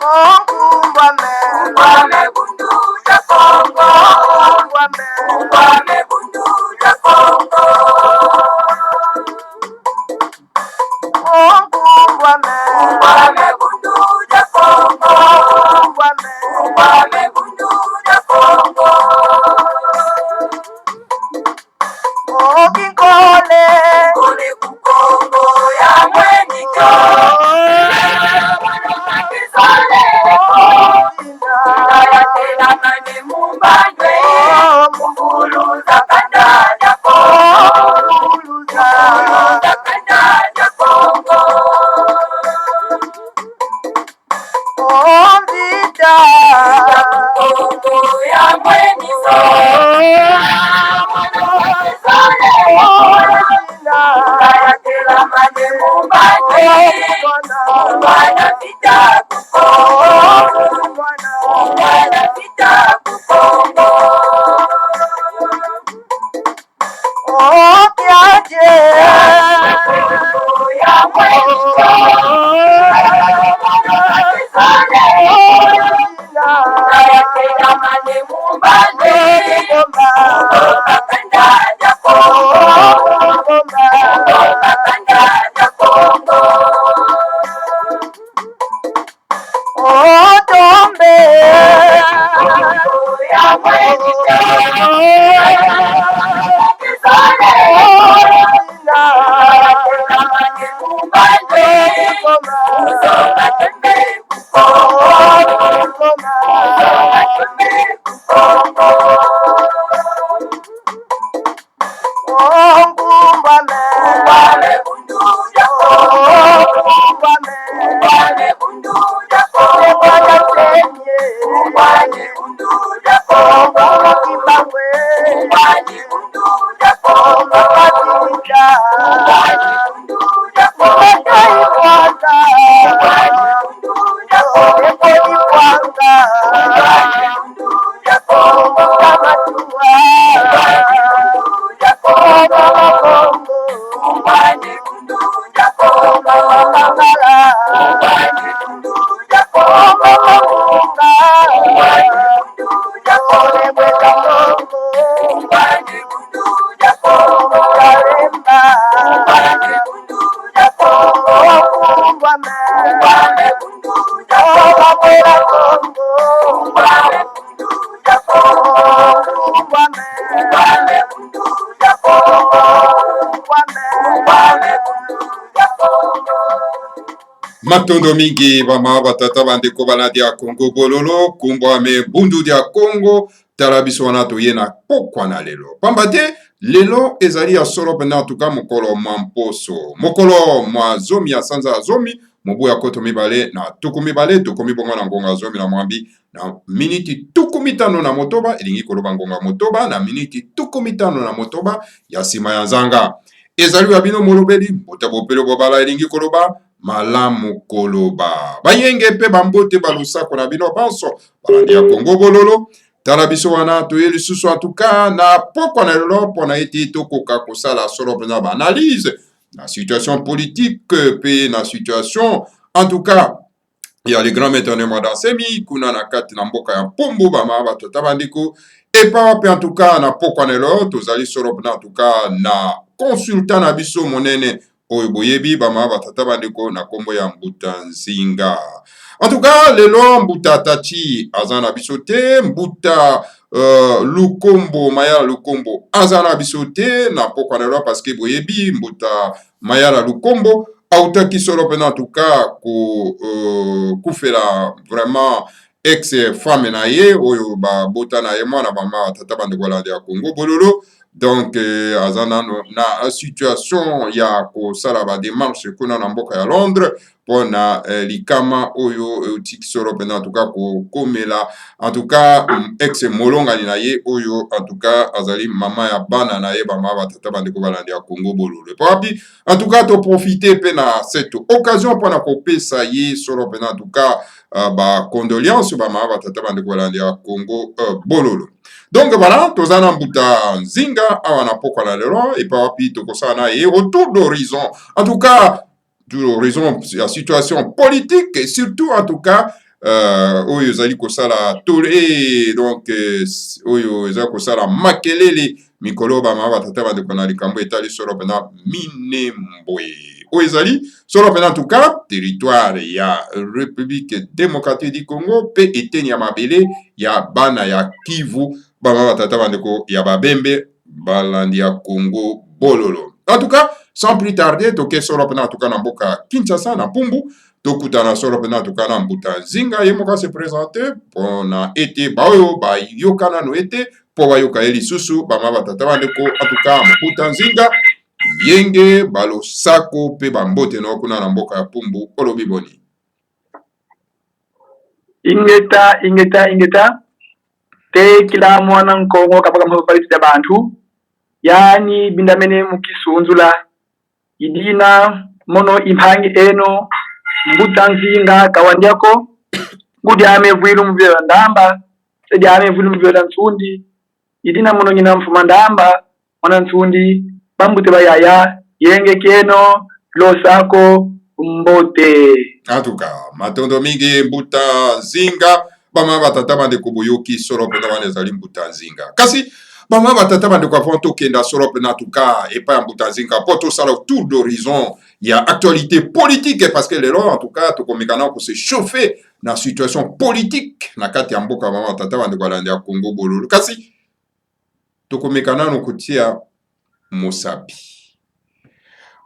Ungwame bundu ya Kongo. Ungwame bundu ya Kongo. Ungwame bundu ya Kongo. Ungwame bundu ya Kongo. Kole kukongo ya mweniko. Kaya tela mane mumbanje. Mukuluza kanda ya Kongo. Mukuluza kanda ya Kongo. Kongo ya mweniko. Kaya tela mane mumbanje. Mwana vita kukongo. Mwana vita kukongo. Kongo ya mweniko. Kaya tela mane mumbanje. Kanda ya Kongo. Kanda ya Kongo. Kongo ya mweniko. Kaya tela mane mumbanje. Kanda Ungwame bundu ya Kongo. Ungwame bundu ya Kongo. Ungwame bundu ya Kongo. Ungwame bundu ya Kongo. Ungwame bundu ya Kongo. Matondo mingi bama batata bandeko balandi ya Congo bololo Ungwame bundu dia Congo tarabiso wana toyena pokwa na lelo pamba te lelo ezali ya solo pena atuka mokolo mwa mposo mokolo mwa zomi ya sanza ya zomi mobu ya koto mibale na tuku mibale tukomi bongo na ngonga zomi na mwambi na miniti tuku mitano na motoba elingi koloba ngonga motoba na miniti tuku mitano na motoba ya sima ya nzanga ezali ya bino molobeli botabopelo bobala elingi koloba malamu koloba bayenge pe bambote balusako na bino banso balandi ya Congo bololo tala biso wana toye lisusu atuka na pokwa na lelo mpona ete tokoka kosala solo mpena baanalyse na situation politique pe na situation en tout cas ya le grand maître Nemwa Dansemi kuna na kati na mboka ya Mpumbu bama batata bandeko epawa pe en tout cas na pokwa na lelo tozali solo mpena en tout cas na consultant na biso monene oyo boyebi bama batata bandeko na kombo ya Mbuta Nzinga. En tout cas, lelo Mbuta Tati azana bisote, Mbuta Lukombo, Mayala Lukombo azana bisote, na pokwa na lelo parce que boyebi Mbuta Mayala Lukombo autaki solo pena en tout cas kufela vraiment ex-femme na ye oyo ba bota na ye mwana bama batata bandeko balandi ya Congo bololo. Donc azana na situation ya kosala ba démarche kuna na mboka ya Londres pona likama oyo tiki solo pena en tout cas komela en tout cas ex molonga na ye oyo en tout cas azali mama ya bana na ye bama batata bandeko balandi ya Congo bololo. Papi en tout cas to profiter pena cette occasion pona kopesa ye solo pena en tout cas ba condoléances bama batata bandeko balandi ya Congo bololo. Donc voilà, tozana Mbuta Nzinga awana pokwa na lelo et pas wapi tokosana et retour d'horizon. En tout cas, d'horizon la situation politique et surtout en tout cas oyo ezali kosala tole donc oyo ezali kosala makelele mikolo bamama batata bandeko na likambo etali solo mpena minembwe oyo ezali solo mpena tuka territoire ya République démocratique du Congo mpe eteni ya mabele ya bana ya Kivu bamama batata bandeko ya babembe balandi ya Congo bololo. En tout cas, sans plus tarder, toke solo mpena tuka na mboka Kinshasa na Pumbu tokutana solo mpena tuka na mbuta nzinga ye moko se présenter mpona ete baoyo bayokana no ete mpo bayoka ye lisusu bama batata bandeko atuka mbuta nzinga yenge balosako mpe bambote no kuna na mboka ya Pumbu olobi boni ingeta te kila mwana nkongo kapaka mapalisi ya bantu yani bindamene mukisunzula idina mono impangi eno mbuta nzinga kawandiako ngudi ame vwilu mvyo ndamba sedi ame vwilu mvyo nsundi idina mono nyina mfuma ndamba mwana nsundi bambute bayaya yenge keno losako mbote atuka matondo mingi mbuta nzinga bama batata bandeko boyoki solo mpena wana ezali mbuta nzinga kasi bama batata bandeko avant tokenda solo mpena tuka epai ya mbuta nzinga mpo tosala tour d'horizon ya actualité politique parce que lelo en tout cas tokomeka na kose chauffer na situation politique na kati ya mboka bama batata bandeko alandi ya Congo bololo kasi tokomeka nano kotia mosapi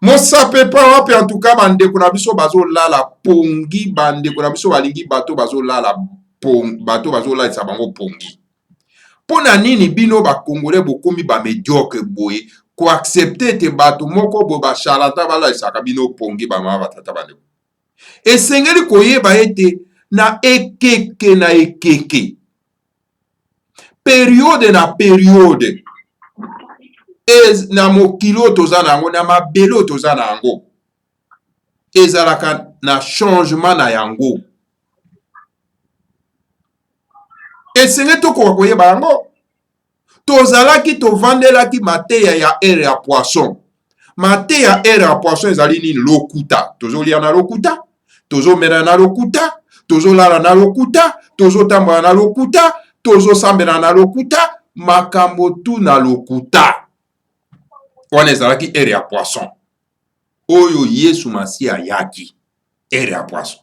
mosape pa wapi en tout cas bandeko na biso bazolala pongi bandeko na biso balingi bato bazolala bato bazolalisa bango pongi mpona nini bino bakongole bokomi bamediocre boye koaccepte ete bato moko boye bacharlatan balalisaka bino pongi bamama batata bandeko esengeli koyeba ete na ekeke na ekeke periode na periode na mokilo toza na yango na mabelo toza na yango ezalaka na changement na yango esenge tokoka koyeba yango tozalaki tovandelaki mateya ya ere ya poisson mateya ya ere ya poisson ezali nini lokuta tozolia na lokuta tozomela na lokuta tozolala na lokuta tozotambola na lokuta tozosambela na lokuta makambo tu na lokuta wana ezalaki ere ya poisson oyo Yesu Masiya ayaki ere ya poisson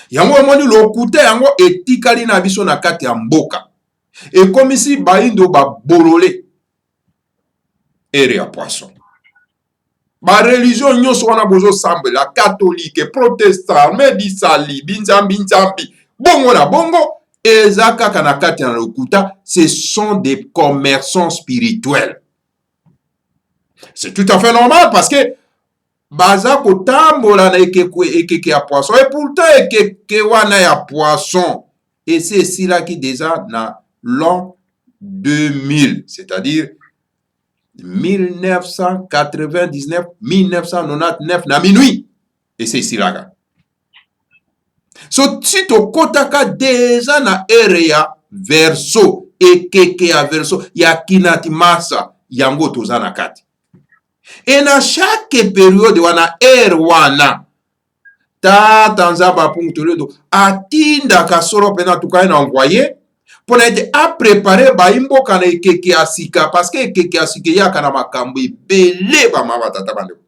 yango omoni lokuta yango etikali na biso na kati ya mboka ekomisi baindo babolole ere ya poisson bareligion nyonso wana bozosambela katolike protestant medisali binzambi bongo na bongo eza kaka na kati na lokuta ce sont des commerçants spirituels. C'est tout à fait normal parce que baza kotambola na ekeke ya poisson et pourtant ekeke wana ya poisson esi esilaki déjà na l'an 2000 c'est-à-dire 1999 1999 na minuit esi esilaka so si tokotaka déjà na ere ya verso ekeke ya verso ya kinati masa yango toza na kati. Et na chaque période wana ere wana tata nzamba pungutoledo atinda kasoro pena tukaye na envoyer pour ete a préparer baimboka na ekeke ya sika parce que ekeke ya sika yaka na makambo ebele bamama batata bandeko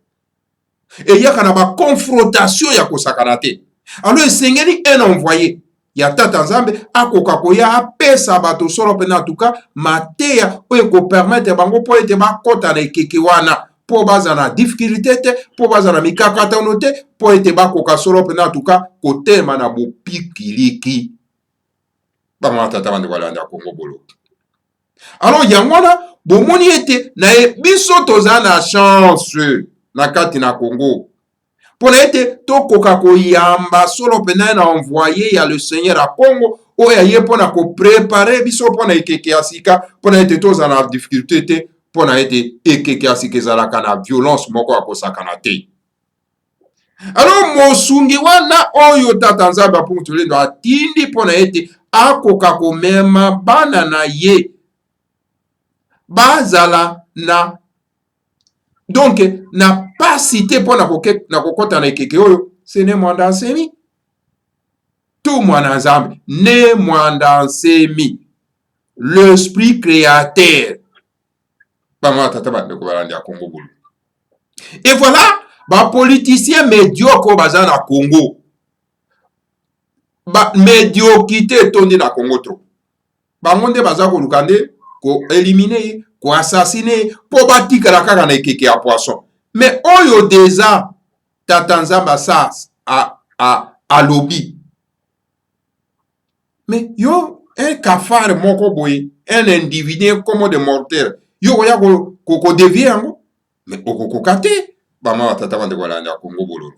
eyaka na baconfrontation ya kosakana te alors esengeli un envoyer ya tata nzambe akoka koya apesa bato solo pena tuka mateya oyo ekopermettre bango mpo ete bakota na ekeke wana po baza na difficulté te po baza na mikakatano te po ete bakoka solo pena tuka kotema na bopikiliki bamama tata bandeko balandi ya Congo bolo alors yango wana bomoni ete na biso toza na chance na kati na Congo mpona ete tokoka koyamba solo pena na envoyer ya le Seigneur à Congo oyo aye mpona koprepare biso mpona ekeke ya sika mpona ete toza na difficulté te mpona ete ekeke ya sika ezalaka na violence moko ya kosakana te. Alors mosungi wana oyo tata nzambe apuntulendo atindi mpona ete akoka komema bana na ye bazala na donc na pasi te mpona na kokota na ekeke oyo sene mwanda nsemi tout mwana nzambe ne mwanda nsemi l'esprit créateur bama tata bandeko balandi ya Congo bulu. Et voilà ba politicien médiocre baza na Congo, ba médiocrité tondi na Congo trop bango nde baza koluka nde ko éliminer ko assassiner po batikala kaka na ekeke ya poisson. Mais oyo déjà tata nzamba sa a lobby. Mais yo un cafard moko boye, un individu comme de mortel yo ya ko dévier yango, mais okoko kate bama batata bande ko landa Congo bololo.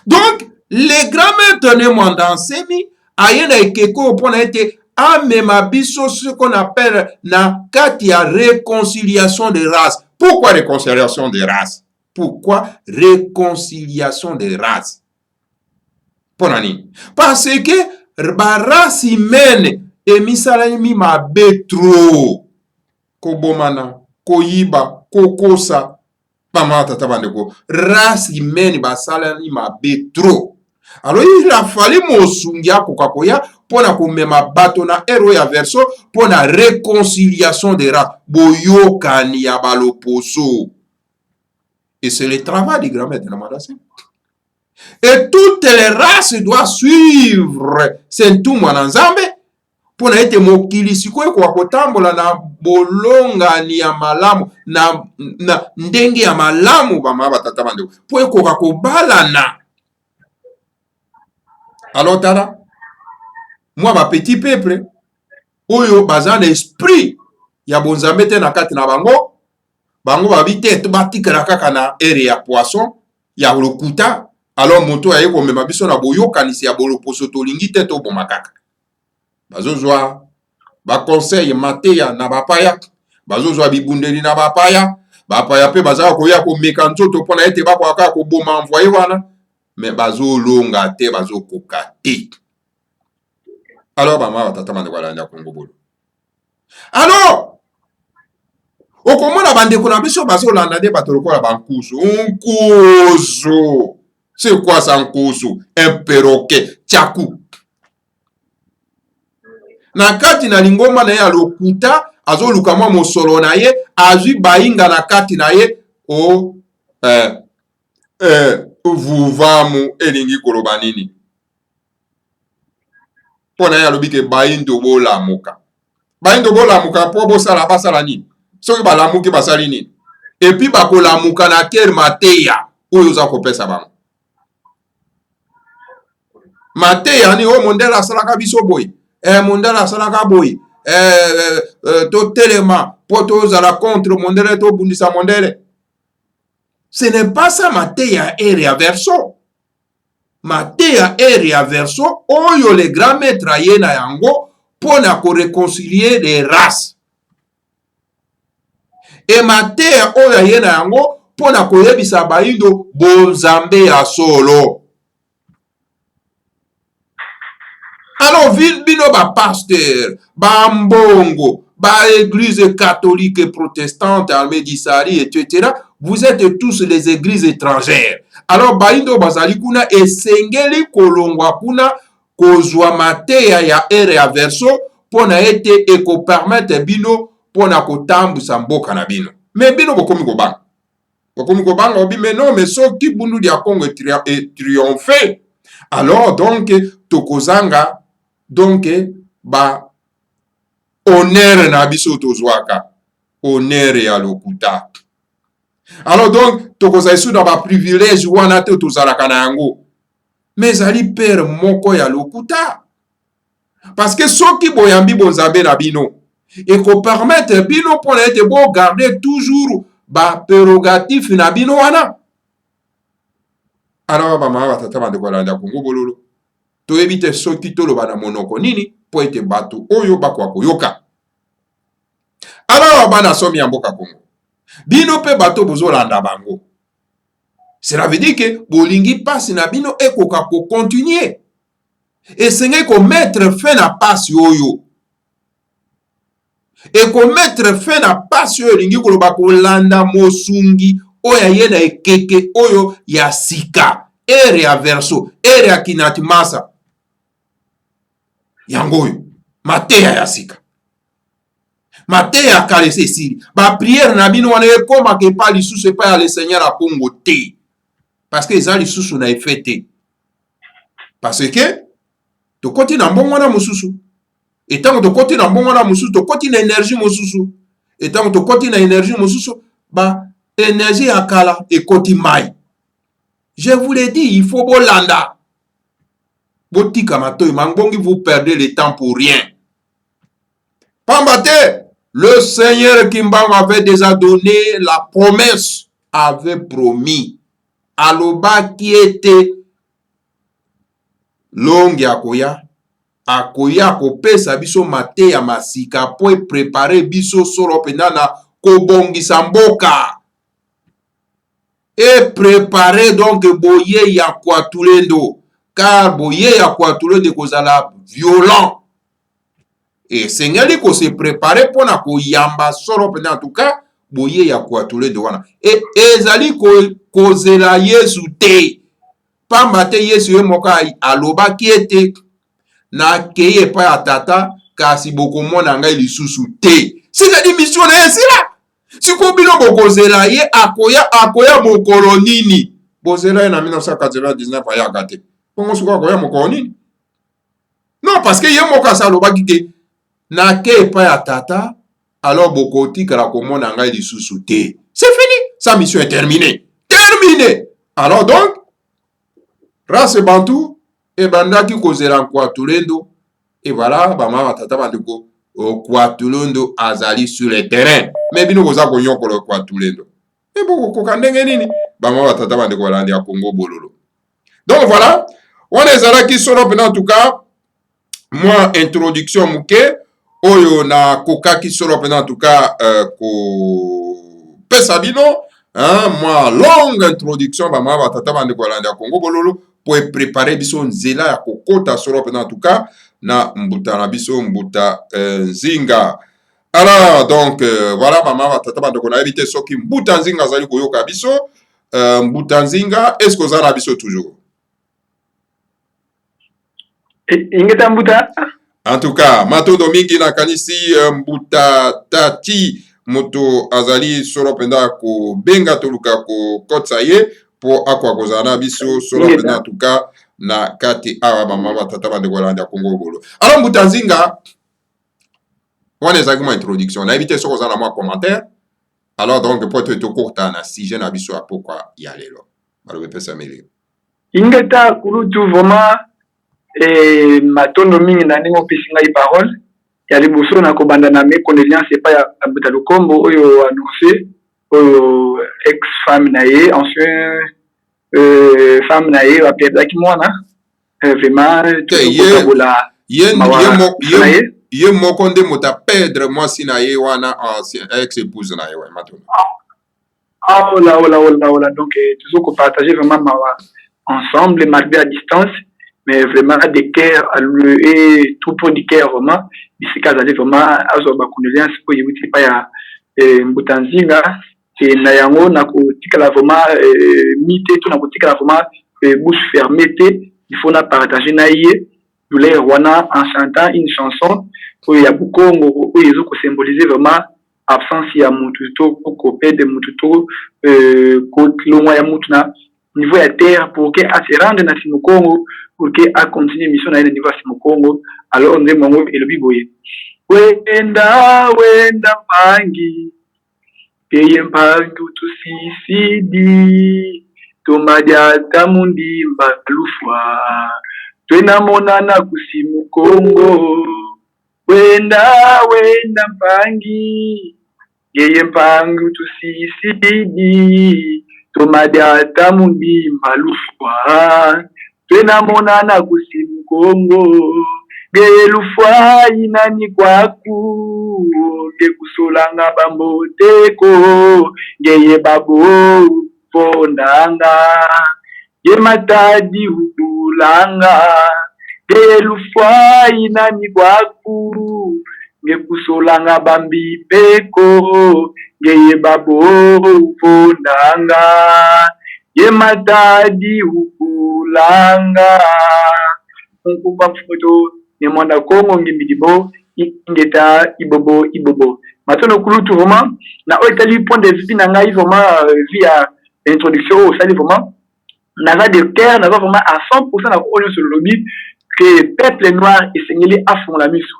Donc les grands maîtres ne mandan semi ayena ekeko pona ete amema biso ce qu'on appelle na kati ya réconciliation de race. Pourquoi réconciliation de race? Pourquoi réconciliation de race? Pona nini? Parce que ba race humaine emisalami mabe trop. Kobomana, koyiba, kokosa, bama tata bandeko, race humaine basalami mabe trop. Alors il a fallu mosungia kokakoya pona komema bato na ero ya verso pona réconciliation de race boyokani ya baloposo. Et c'est le travail du grand maître Namadasé. Et toutes les races doivent suivre Sentu mwana nzambe pona ete mokili sikoyo kwa kotambola na bolongani ya malamu na ndenge ya malamu bama batata bandeko po ekoka kobalana. Alors tala moi ba petit peuple oyo baza na esprit ya bonzambe te na kati na bango babite to batikala kaka na ere ya poisson ya lokuta. Alors moto aye komema biso na boyokanisi ya boloposo tolingi te to boma kaka bazozwa ba conseil mateya na bapaya, bazozwa bibundeli na bapaya pe baza koya komeka nzoto pona ete bakwaka ko boma envoyer wana, mais bazolonga te bazokoka te. Alors bama batata bandeko balanda Congo bolo. Alors okomona bandeko na biso bazolanda de bato lokola bankusu. Nkusu c'est quoi ça nkusu? Un perroquet tchakou na kati na lingomba na ye alokuta azoluka mwa mosolo na ye azwi bainga na kati na ye o vuvamu elingi koloba nini pona ye alobi ke baindo bolamuka po bosala basala nini soki balamuki basali nini epi bakolamuka na ker mateya oyo oza kopesa bango mateya ni o mondele asalaka biso boye mondele asalaka boye totelema po tozala contre mondele tobundisa mondele. Ce n'est pas ça mateya ere verso. Mateya ere verso oyo le grand maître aye na yango pona ko réconcilier les races. Et mateya oyo aye na yango pona ko yebisa baindo bonzambe ya solo. Alors bino ba pasteur, ba mbongo, ba église catholique et protestante, Almedisari, etc. Vous êtes tous les églises étrangères. Alors baindo bazali kuna esengeli kolongwa kuna kozwa mateya ya ere ya verso pona ete eko permettre bino pona kotambusa mboka na bino. Mais bino bokomi kobanga. Bokomi kobanga obi mais non mais soki bundu dia Congo est triomphé. Alors donc tokozanga donc ba honneur na biso tozwaka honneur ya lokuta. Alors donc tokozala sous dans ba privilège wana te tozalaka na yango mais ali père moko ya lokuta parce que soki boyambi bonzambe na bino et ko permettre bino pour être bon garder toujours ba prérogatif na bino wana. Alors mama batata bandeko landa Congo bololo to éviter soki toloba na monoko nini po ete bato oyo bakwa koyoka. Alors bana somi ya mboka Congo bino pe bato bozolanda bango, cela veut dire que bolingi pasi na bino ekoka ko continuer et senge ko mettre fin na pasi oyo et ko mettre fin na pasi oyo lingi koloba ko landa mosungi oyo yena ekeke oyo ya sika ere ya verso ere ya kinati masa yango oyo mateya ya sika mateya ya kala esi esili bapriere na bino wana ekomaka epai lisusu epai ya le seigneur akongo te parce que eza lisusu na efe te parce que tokoti na mbongo wana mosusu etango tokoti na mbongo wana mosusu tokoti na énergie mosusu etango tokoti na énergie mosusu ba énergie ya kala ekoti mai. Je vous l'ai dit, il faut bolanda botika matoyi mangbongi, vous perdez le temps pour rien. Pambate, le Seigneur Kimbango avait déjà donné la promesse, avait promis aloba qui était longue akoya kopesa biso mate ya masika po préparer biso solo pena na kobongisa mboka et préparer donc boye ya kwatulendo car boye ya kwatulendo kozala violent et sengeli ko se préparer pona ko yamba solo pena en tout cas boye ya kwatulendo wana et ezali kozela Yesu te pamba te Yesu ye moka aloba ki ete na keye pa ya tata kasi bokomona ngai lisusu te. C'est-à-dire mission na esila siko bino bokozela ye akoya mokolo nini bozela ye na 1999 ayaka te bongo siko akoya mokolo nini non parce que ye moko asalobaki ke na keye pa ya tata alors bokotikala komona ngai lisusu te. C'est fini, sa mission est terminée. Alors donc race bantu ebandaki kozela nkwatulendo et voilà bama batata bandeko okwatulendo azali sur le terrain mais bino koza konyokola okwatulendo et bokokoka ndenge nini bama batata bandeko balandi ya Congo bololo. Donc voilà on ezalaki solo pena en tout cas moi introduction muke oyo na kokaki solo pena en tout cas ko pesa bino hein, moi longue introduction bama batata bandeko balandi ya Congo bololo pour préparer biso nzela ya kokota solo pena en tout cas na mbuta na biso mbuta nzinga. Alors donc voilà mama batata bandeko na éviter soki mbuta nzinga zali koyoka biso mbuta nzinga est-ce que za biso toujours ingeta mbuta en tout cas matondo mingi na kanisi mbuta tati moto azali solo penda ko benga toluka ko kotsa ye po akwa kozana biso solo penda en tout cas na kati awa mama batata bandeko balanda Congo bolo. Alors mbuta nzinga wana ezaki ma introduction na éviter soko zana mwa commentaire alors donc po to kokota na sujet na biso apokwa ya lelo balobe pesa mele ingeta kulutu vraiment matondo mingi na ndenge opesi ngai parole ya liboso na kobanda na méconnaissance epa ya Mbuta Lukombo oyo annoncé oyo ex femme na ye ancien femme na ye aperdaki mwana vraiment tokobola ye moko nde moto aperdre mwasi na ye wana ancien ex épouse na ye wa matondo ola donc toujours kopartager vraiment mawa ensemble malgré à distance mais vraiment des cœurs et tout pour du cœur vraiment bisika azali vraiment azo ba condoléance po yebuti pa ya Mbuta Nzinga et na yango na kotikala vraiment mité tout na kotikala vraiment bouche fermée te il faut na partager na ye douleur wana en chantant une chanson pour ya Bukongo oyo ezo ko symboliser vraiment absence ya mutu to ko pede mutu to ko longwa ya mutu na niveau ya terre pour que a se rendre na Congo pour que a continuer mission na niveau ya Congo alors on est mongo elobi boye wenda mpangi peye mpangu tusisidi tomadia tamundi mbalufwa twena monana kusimu Congo wenda mpangi peye mpangu tusisidi tomadia tamundi mbalufwa twena monana kusimu Congo gelufwa inani kwaku ngekusolanga bamboteko ngeye babo fondanga ye matadi hudulanga gelufwa inani kwaku ngekusolanga bambipeko ngeye babo fondanga ye matadi ukulanga nkupa mfuto ni mwanda Kongo ngimbidibo ingeta ibobo matono kulutu vraiment na otali point de vue na ngai vraiment via introduction au sali vraiment naza de terre naza vraiment à 100% na onyo sur le lobby que peuple noir esengeli afon la miso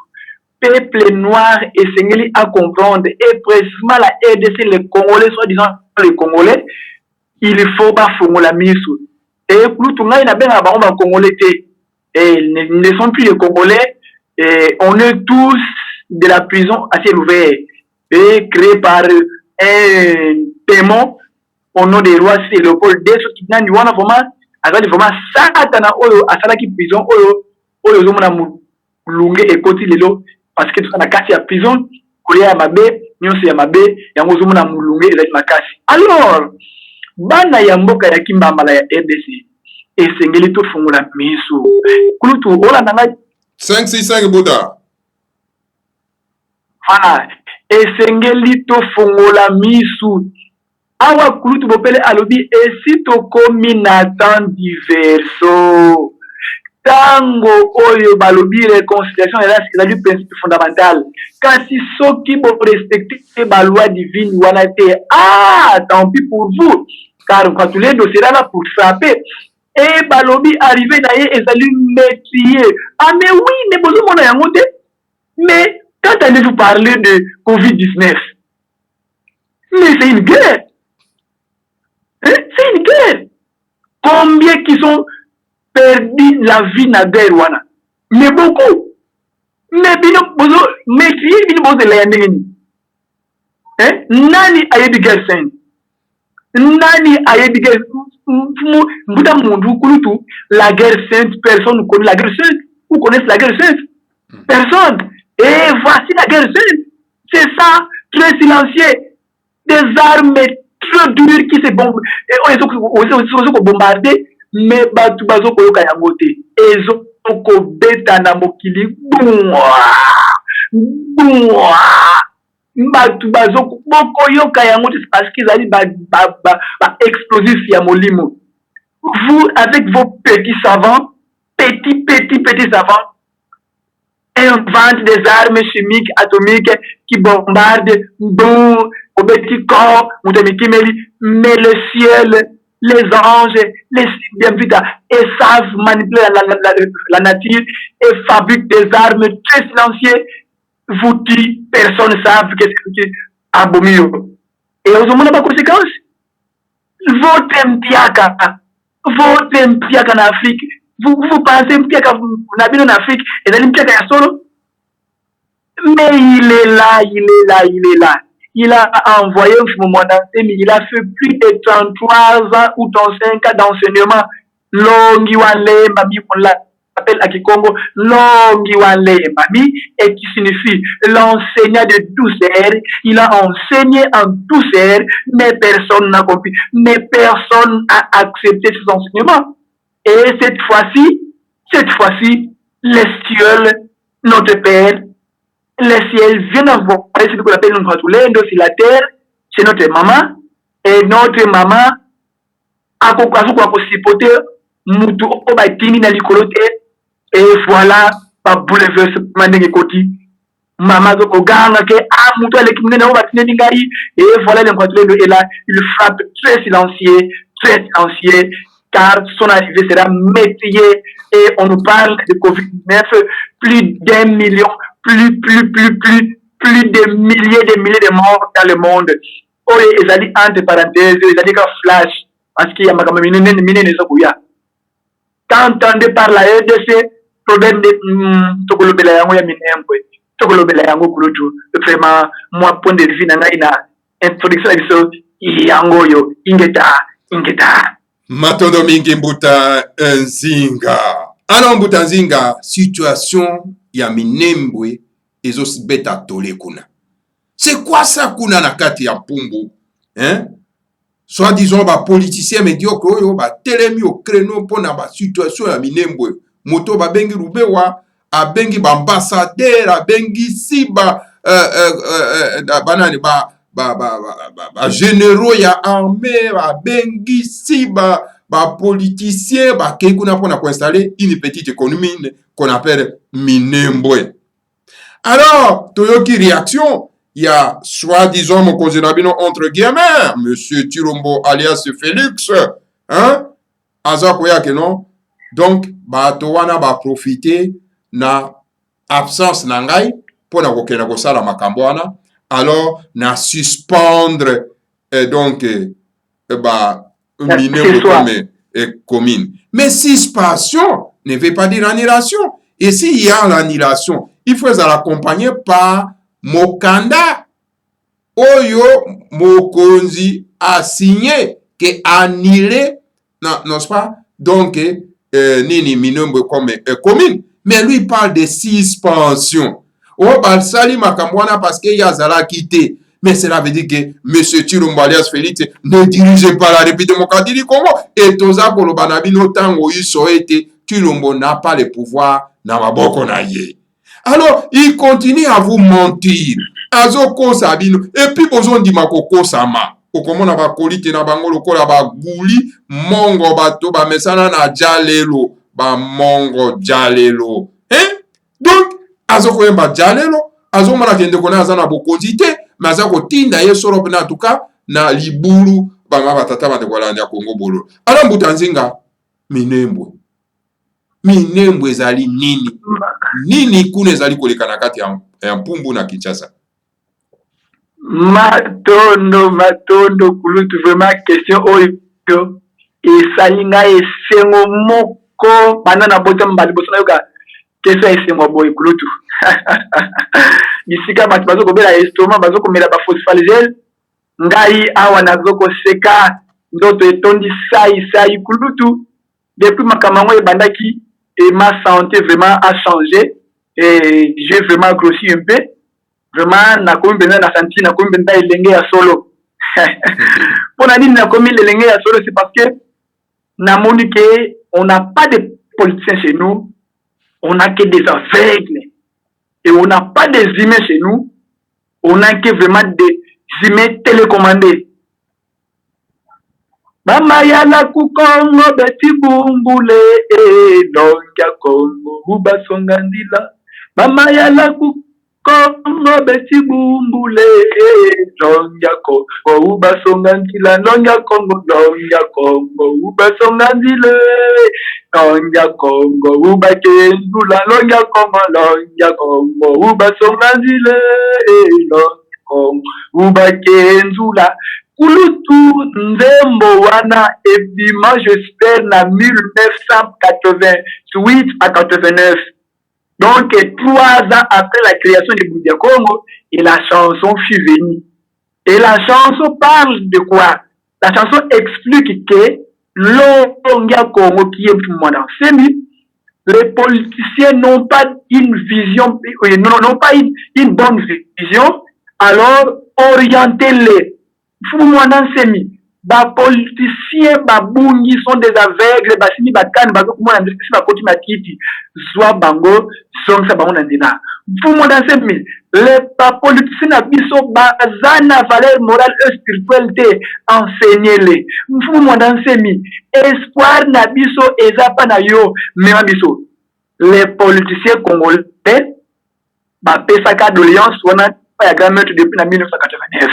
peuple noir esengeli à comprendre et précisément la RDC les Congolais soi-disant les Congolais il faut pas fongo la miso et kulutu ngai na benga ba Congolais te et ne sont plus les Congolais et on est tous de la prison à ciel ouvert et créé par un démon au nom des rois c'est Léopold II qui n'a ni wana vraiment azali vraiment satana oyo asala ki prison oyo zo mona mulunge ekoti lelo parce que tout na kati ya prison kolia ya mabe nyonso ya mabe yango zo mona mulunge ezali makasi alors bana ya mboka ya kimbambala ya RDC esengeli to fungola miso kulutu ola nanga 565 Buddha voilà esengeli to fungola miso awa kulutu bopele alobi esito komi na temps diverso tango oyo balobi réconciliation est du principe fondamental kasi soki bo respecter ba loi divine wana te tant pis pour vous car quand tous les dossiers là pour frapper et balobi arrivé na ye ezali métier mais oui mais besoin mona yango te mais quand allez-vous parler de Covid-19 mais c'est une guerre. C'est une guerre. Combien qui sont perdu la vie na guerre wana? Mais beaucoup. Mais bino bozo métier bino bozo la yandengeni. Nani ayebi guerre sainte? Nani ayebi guerre mbuta mundu kulutu la guerre sainte personne ne connaît la guerre sainte. Vous connaissez la guerre sainte? Personne. Et voici la guerre sainte. C'est ça, très silencieux. Des armes très dures qui se bombent. Et on est bombardé, mais batu bazo koyoka yango te. Ezo ko beta na mokili. Batu bazo koyoka yango te parce qu'ils allaient ba explosif ya molimo. Vous avec vos petits savants, petits savants, inventent des armes chimiques atomiques qui bombardent boum au petit corps, mais le ciel, les anges, les bien et savent manipuler la nature et fabriquent des armes très silencieuses. Vous dites, personne ne sait qu'est-ce que c'est abominable. Et aux hommes, pas conséquence. Votre mpiaka en Afrique, vous pensez mpiaka en Afrique, et dans l'mpiaka ya solo. Mais il est là. Il a envoyé un moment mais il a fait plus de 33 ans ou 35 ans d'enseignement. Longi wale mami, on l'appelle à Kikongo, longi wale mami, et qui signifie l'enseignant de douceur. Il a enseigné en douceur, mais personne n'a compris, mais personne n'a accepté ses enseignements. Et cette fois-ci, les cieux, notre Père, les ciels viennent avoir ce qu'on appelle une gratulendo sur la terre, c'est notre maman, et notre maman a supporté mutu obatini na likolote, et voilà, pas bouleverse mandenge koti, maman zo koganga ke mutu ale kimne na obatini ningari, et voilà le gratulendo est là, il frappe très silencieux, car son arrivée sera métier, et on nous parle de Covid-19, plus d'1 million, plus de milliers de morts dans le monde. Oh, ils allaient entre parenthèses, ils allaient qu'un flash, parce qu'il y a ma t'entendez par la RDC, problème de Tokolobela yango ya minembwe, Tokolobela yango kulutu, vraiment, moi, point de vue, nanga ina, introduction à l'issue, yango yo, ingeta. Matondo mingi mbuta nzinga. Alors mbuta nzinga, situation ya minembwe ezos beta tole kuna. C'est quoi ça kuna na kati ya pumbu? Hein? Soit disons ba politicien médiocre oyo ba telemi au créneau pour na ba situation ya minembwe. Moto ba bengi rubewa, a bengi ba ambassadeur, a bengi siba banani généraux ya armée, bengisi, politiciens, kekuna pour installer une petite économie qu'on appelle Minembwe. Alors, toyoki réaction, il y a soi-disant mon Kozerabino entre guillemets, Monsieur Chilombo alias Félix, hein, azakoya que non. Donc, towana profiter na absence nangai pour na kokena kosala makambo wana. Alors, na suspendre donc mineur comme commune. Mais suspension ne veut pas dire annulation. Et s'il y a l'annulation, il faut l'accompagner par Mokanda. Oyo Mokonzi a signé que annulé, n'est-ce pas? Donc, Nini Minumbe comme commune. Mais lui il parle de suspension. Oh, Balsali Makambwana parce qu'il y a Zala quitté. Mais cela veut dire que M. Chilombo alias Félix ne dirige pas la République démocratique du Congo. Et Toza Kolobanabi notango iso ete Chilombo n'a pas le pouvoir na maboko na ye. Alors, il continue à vous mentir. Azoko sabino. Et puis, besoin di makoko sama. Okomona ba kolite na bango lokola ba guli mongo bato ba mesana na jalelo ba mongo jalelo. Hein? Donc, azoko yemba jalelo, azoko mona kende kona azana bokonzi te, mais azako tinda ye soro pena en tout cas na libulu ba batata ba ndekola ya Kongo bolo. Alors Mbutanzinga Minembwe. Minembwe ezali nini? Nini kuna ezali koleka na kati ya Mpumbu na Kinshasa? Matondo kulutu vraiment question oyo esalinga esengo moko banana bota mbali bosana yoka question esengo boy kulutu bisika batu bazo kobela estomac bazo komela ba phosphalgel ngai awa nazo ko seka ndoto etondi sai kulutu depuis makamango ebandaki et ma santé vraiment a changé et j'ai vraiment grossi un peu. Vraiment, na komi benda na santi, na komi benda elenge ya solo. Pour na na komi elenge ya solo, c'est parce que na moni que on n'a pas de politiciens chez nous, on n'a que des aveugles. Et on n'a pas des humains chez nous, on n'a que vraiment des humains télécommandés. Mama yala kukongo beti bumbule donja kongo uba songandila. Mama yala kukongo beti bumbule donja kongo uba songandila. Donja kongo uba songandile. Donja kongo uba kendula. Donja kongo uba songandile. Donja kongo uba kendula. Kulutu nzembo wana ebima j'espère na 1988 à 89. Donc 3 ans après la création du Budia Congo, et la chanson fut venue. Et la chanson parle de quoi? La chanson explique que l'Ongia Congo qui est tout le monde semi, les politiciens n'ont pas une vision, n'ont pas une bonne vision, alors orientez-les. Fumwana semi ba politiciens ba bungi sont des aveugles ba simi ba kan ba ko mona ndisi ba koti makiti zwa bango zonsa ba mona ndina fumwana semi les politiciens na biso ba zana valeur morale et spirituelle enseigner-les fumwana semi espoir na biso ezapa na yo mema biso les politiciens congolais ba pesa ka doléance wana ya grand-mère depuis na 1989.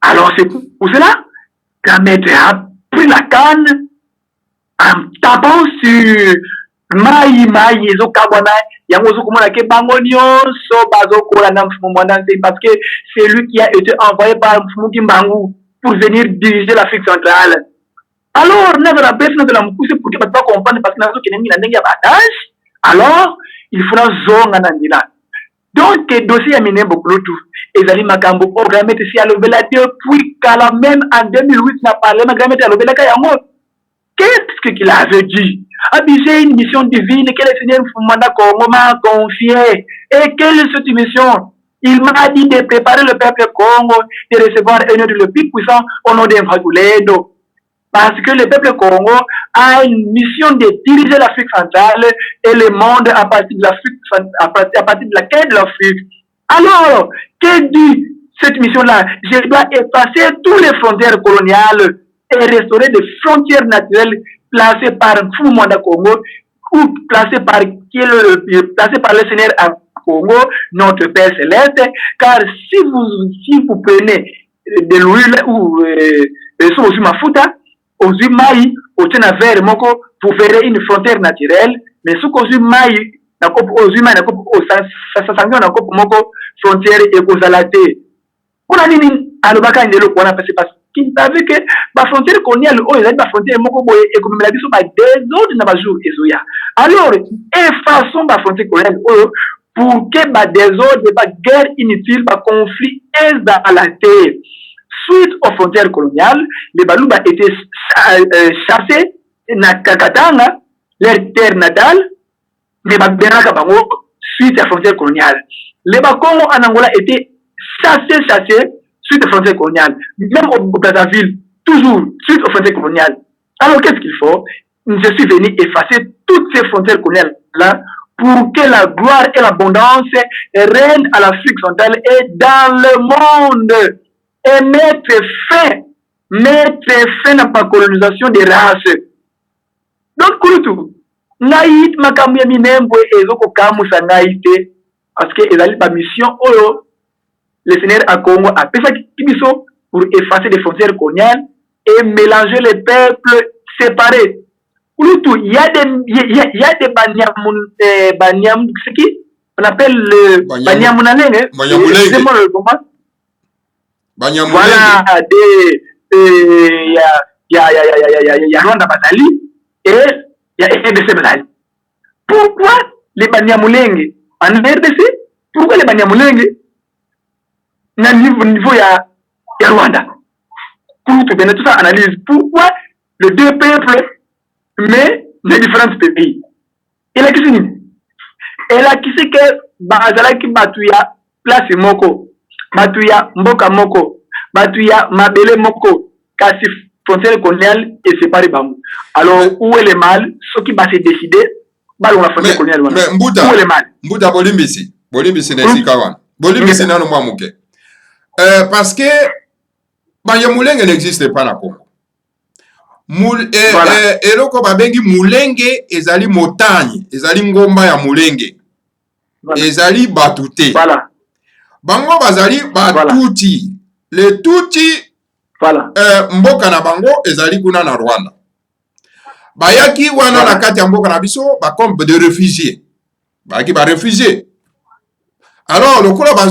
Alors c'est pour cela grand-mère a pris la canne en tapant sur Maï Ezo Kabwana yango zo komona ke bango nyonso bazo kola na mfumu mwandanse parce que c'est lui qui a été envoyé par mfumu Kimbangu pour venir diriger l'Afrique centrale. Alors na la personne de la mukuse pour que pas comprendre parce que nazo kenemi na ndenge ya badage. Alors il faudra zonga na ndila. Donc, dossier amené beaucoup tout. Et Zali Makambo, programmé ici à l'Obela depuis qu'à même en 2008, n'a parlé, Magamé à l'Obela Kayamo. Qu'est-ce qu'il avait dit? Abiser une mission divine, quelle est une mandat qu'on m'a confié. Et quelle est cette mission? Il m'a dit de préparer le peuple Congo, de recevoir un de le plus puissant au nom d'un Faguledo. Parce que le peuple Congo a une mission de diriger l'Afrique centrale et le monde à partir de l'Afrique, à partir de laquelle de l'Afrique. Alors, que dit cette mission-là, je dois effacer toutes les frontières coloniales et restaurer des frontières naturelles placées par Fumanda Congo ou placées par le Seigneur à Congo, notre Père Céleste. Car si vous prenez de l'huile ou au Mafuta, au Maï, au Tenaver Moko, vous verrez une frontière naturelle, mais ce qu'au Maï, aux humains, ça s'engage dans la frontière et aux alatés. On a dit à l'Obaka Ndelo, on a passé parce qu'il savait que la frontière coloniale, la frontière et comme la vision des autres n'a pas joué. Alors, effaçons la frontière coloniale pour que des autres, des guerres inutiles, des conflits esalatés. Suite aux frontières coloniales, les Balouba étaient chassés na Kakatanga, leur terre natale, les Babenaka Bango, suite à la frontière coloniale. Les Bakongo en Angola étaient chassés suite aux frontières coloniales. Même au Brazzaville, toujours suite aux frontières coloniales. Alors qu'est-ce qu'il faut? Je suis venu effacer toutes ces frontières coloniales-là pour que la gloire et l'abondance règnent à l'Afrique centrale et dans le monde. Et mettre fin à la colonisation des races. Donc, Kouroutou, naït makamouya minembo ezoko kamusa naïté parce que ezali ba mission oyo le Seigneur à Congo a fait ça kibiso pour effacer les frontières coloniales et mélanger les peuples séparés. Kouroutou, il y a des banyam, c'est qui on appelle le banyamunalenge. C'est moi le moment. Voilà, il y a Rwanda Bazali et il y a RDC Bazali. Pourquoi les Banyamulenge en RDC? Pourquoi les Banyamulenge au niveau de Rwanda? Pour tout ça, analyse pourquoi les deux peuples, mais les différents pays. Et la question est que Bazalaki Batuya place Moko. Batuya Mboka Moko, Batuya Mabele Moko, kasi frontière coloniale et séparé Bamou. Alors, où est le mal? Ce qui va se décider, bah, on va frontière coloniale. Mais Mbouta, où est le mal? Mbouta Bolimbisi n'est si kawan. Bolimbisi n'a pas mouké. Parce que Banyamulenge n'existe pas dans le Congo. Et loko babengi Mulenge ezali montagne, ezali ngomba ya Mulenge. Ezali batute. Voilà. Bango bazali batuti. Les tuti mboka na bango ezali kuna na Rwanda. Bayaki wana na kati ya mboka na biso ba comme de réfugiés. Bayaki ba réfugiés. Alors le kola ba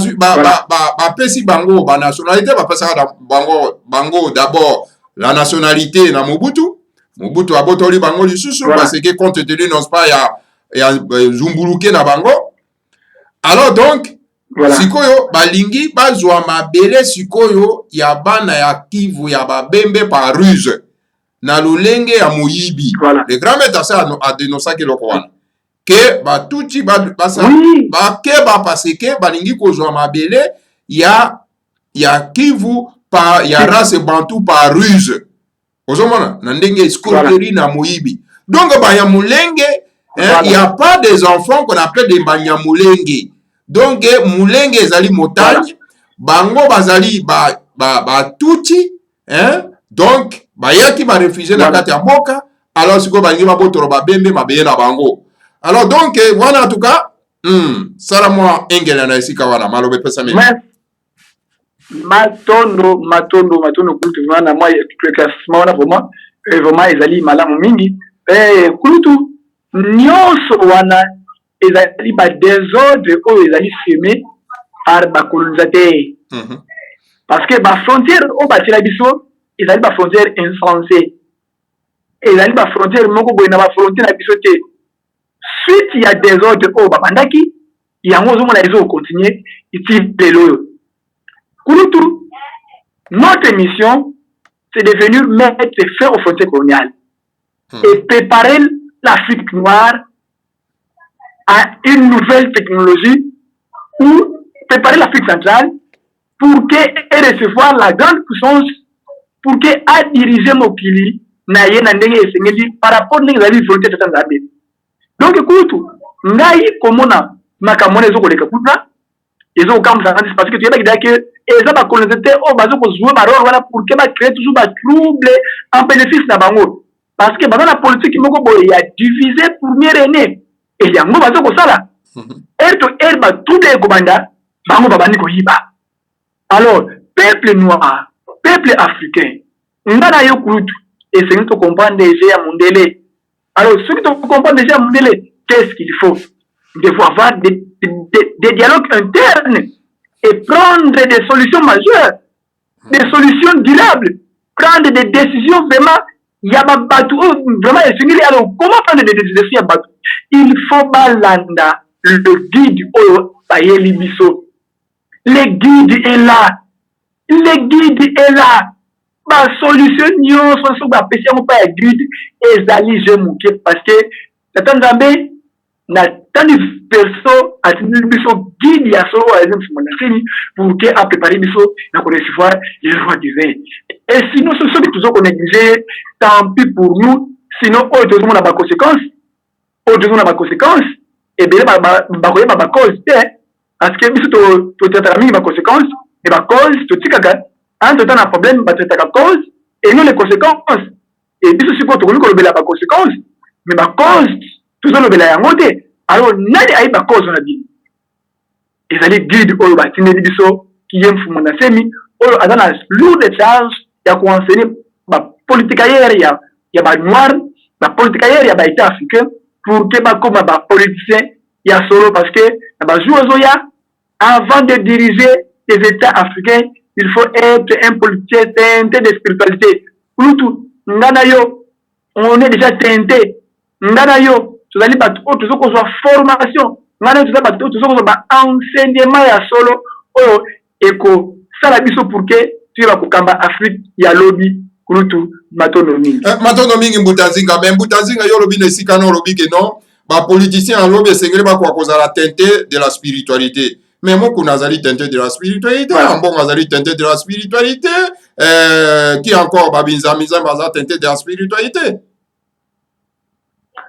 pesi bango ba nationalité ba pesa bango d'abord la nationalité na Mobutu. Mobutu abotoli bango lisusu parce que compte tenu non pas ya Zumbuluke na bango. Alors donc sikoyo balingi bazwa mabele sikoyo ya bana ya Kivu ya babembe par ruse na lolenge ya moyibi. Le grand maître a dénoncé que loko wana ke batuti basa bakeba parce que balingi kozwa mabele ya Kivu pa ya race bantu par ruse. Ozomona na ndenge escroquerie na moyibi. Donc Banyamulenge il y a pas des enfants qu'on appelle des Banyamulenge. Donc, Mulenge ezali montagne, bango bazali tuti, donc, bayaki ba réfugié na kati ya mboka, alors siko balingi babotoro babembe mabeye na bango. Alors donc, voilà en tout cas, sala moi engela na esika wana malobe pesa mimi. Matondo kulutu wana moi classement wana vraiment ezali malamu mingi. Kulutu nyonso wana ezali ba désordre oyo ezali semé par ba colonisateur. Parce que ba frontière o batila biso ezali ba frontière insensée. Ezali ba frontière moko boye na ba frontière na biso te. Suite il y a désordre o ba bandaki yango zo mona ezo continuer iti pelo. Kulutu, notre mission c'est de venir mettre fin aux frontières coloniales et préparer l'Afrique noire à une nouvelle technologie ou préparer l'Afrique centrale pour qu'elle recevoir la grande puissance pour qu'elle diriger Mokili par rapport à la volonté de Tanzanie. Donc, écoute, ngai komona makamone zo koleka kuna ils ont comme ça parce que tu as dit que et ça va coloniser au bazo pour jouer ma rôle voilà pour que va créer toujours ba trouble en bénéfice na bango parce que dans la politique moko boy il y a divisé pour mieux régner et il y a ngo bazo ko sala et to el ba trouble ko banda bango babani ko yiba alors peuple noir peuple africain ngana yo kulutu et c'est nous comprendre déjà à Mondele alors ceux qui comprennent déjà à Mondele qu'est-ce qu'il faut il faut avoir des dialogues internes et prendre des solutions majeures, des solutions durables, prendre des décisions vraiment, il y a vraiment, alors comment prendre des décisions il faut balanda le guide au Bayelibiso. Le guide est là. Le guide est là. Ma solution, nous sommes pas guide et zali je mouke parce que attendez na tani perso atini biso guide ya solo à exemple monasini pour que a préparer biso na recevoir les rois divins et sinon ce sont toujours qu'on néglige tant pis pour nous sinon au tout le monde a pas conséquences et bien ba cause parce que biso to traiter mingi ba conséquences et ba cause to tikaka entre temps un problème ba traiter la cause et non les conséquences et biso si ko to ko lobela ba conséquences mais ba cause toujours lobela yango te alors nani aiba cause on a dit ils allaient guide oyo batine biso qui aime fumona semi oyo azana lourde charge ya ko enseigner ba politique aérienne ya ba noir ba politique aérienne ya ba état africain pour que ba comme ba politicien ya solo parce que ba joueur ya avant de diriger les états africains il faut être un politicien teinté de spiritualité tout ngana yo on est déjà teinté ngana yo tu allez battre autres choses formation ngana tu vas battre autres choses enseignement ya solo oh eko sala biso pour que tu vas kukamba Afrique ya lobby kurutu matono mingi Mbutanzinga mais Mbutanzinga yo lobby nesika no lobby que non ba politicien en lobby sengele ba kwa koza la teinté de la spiritualité mais moi qu'on azali teinté de la spiritualité bon azali teinté de la spiritualité qui encore babinza baza teinté de la spiritualité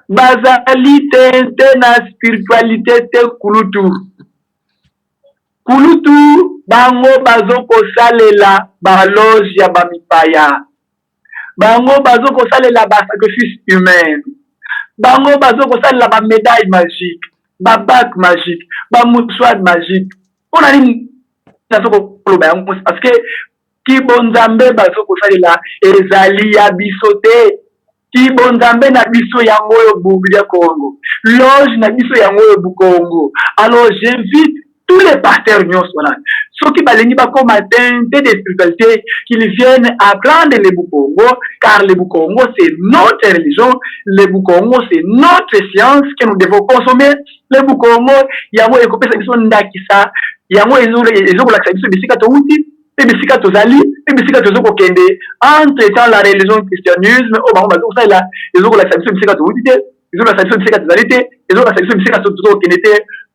bazali teinté na spiritualité te kulutu bango bazoko salela baloge ya bamipaya bango bazoko salela ba sacrifice humain bango bazoko salela ba médaille magique ba bac magique ba mouchoir magique on a dit nazoko koloba yango parce que kibonzambe bazoko salela ezali ya bisote kibonzambe na biso yango yo Bourbia Congo loge na biso yango yo Bukongo alors j'invite tous les pasteurs nyosona ceux qui balengi ba comme teinté de spiritualité qu'ils viennent apprendre le Bukongo car le Bukongo c'est notre religion le Bukongo c'est notre science que nous devons consommer le Bukongo yango ekopesa biso ndakisa yango ezo la biso bisika to uti et bisika tozali et bisika tozoko kende entre temps la religion christianisme au bango bazo ça là ezoko la biso bisika to uti te ezoko la biso bisika tozali te ezoko la biso bisika tozoko kende te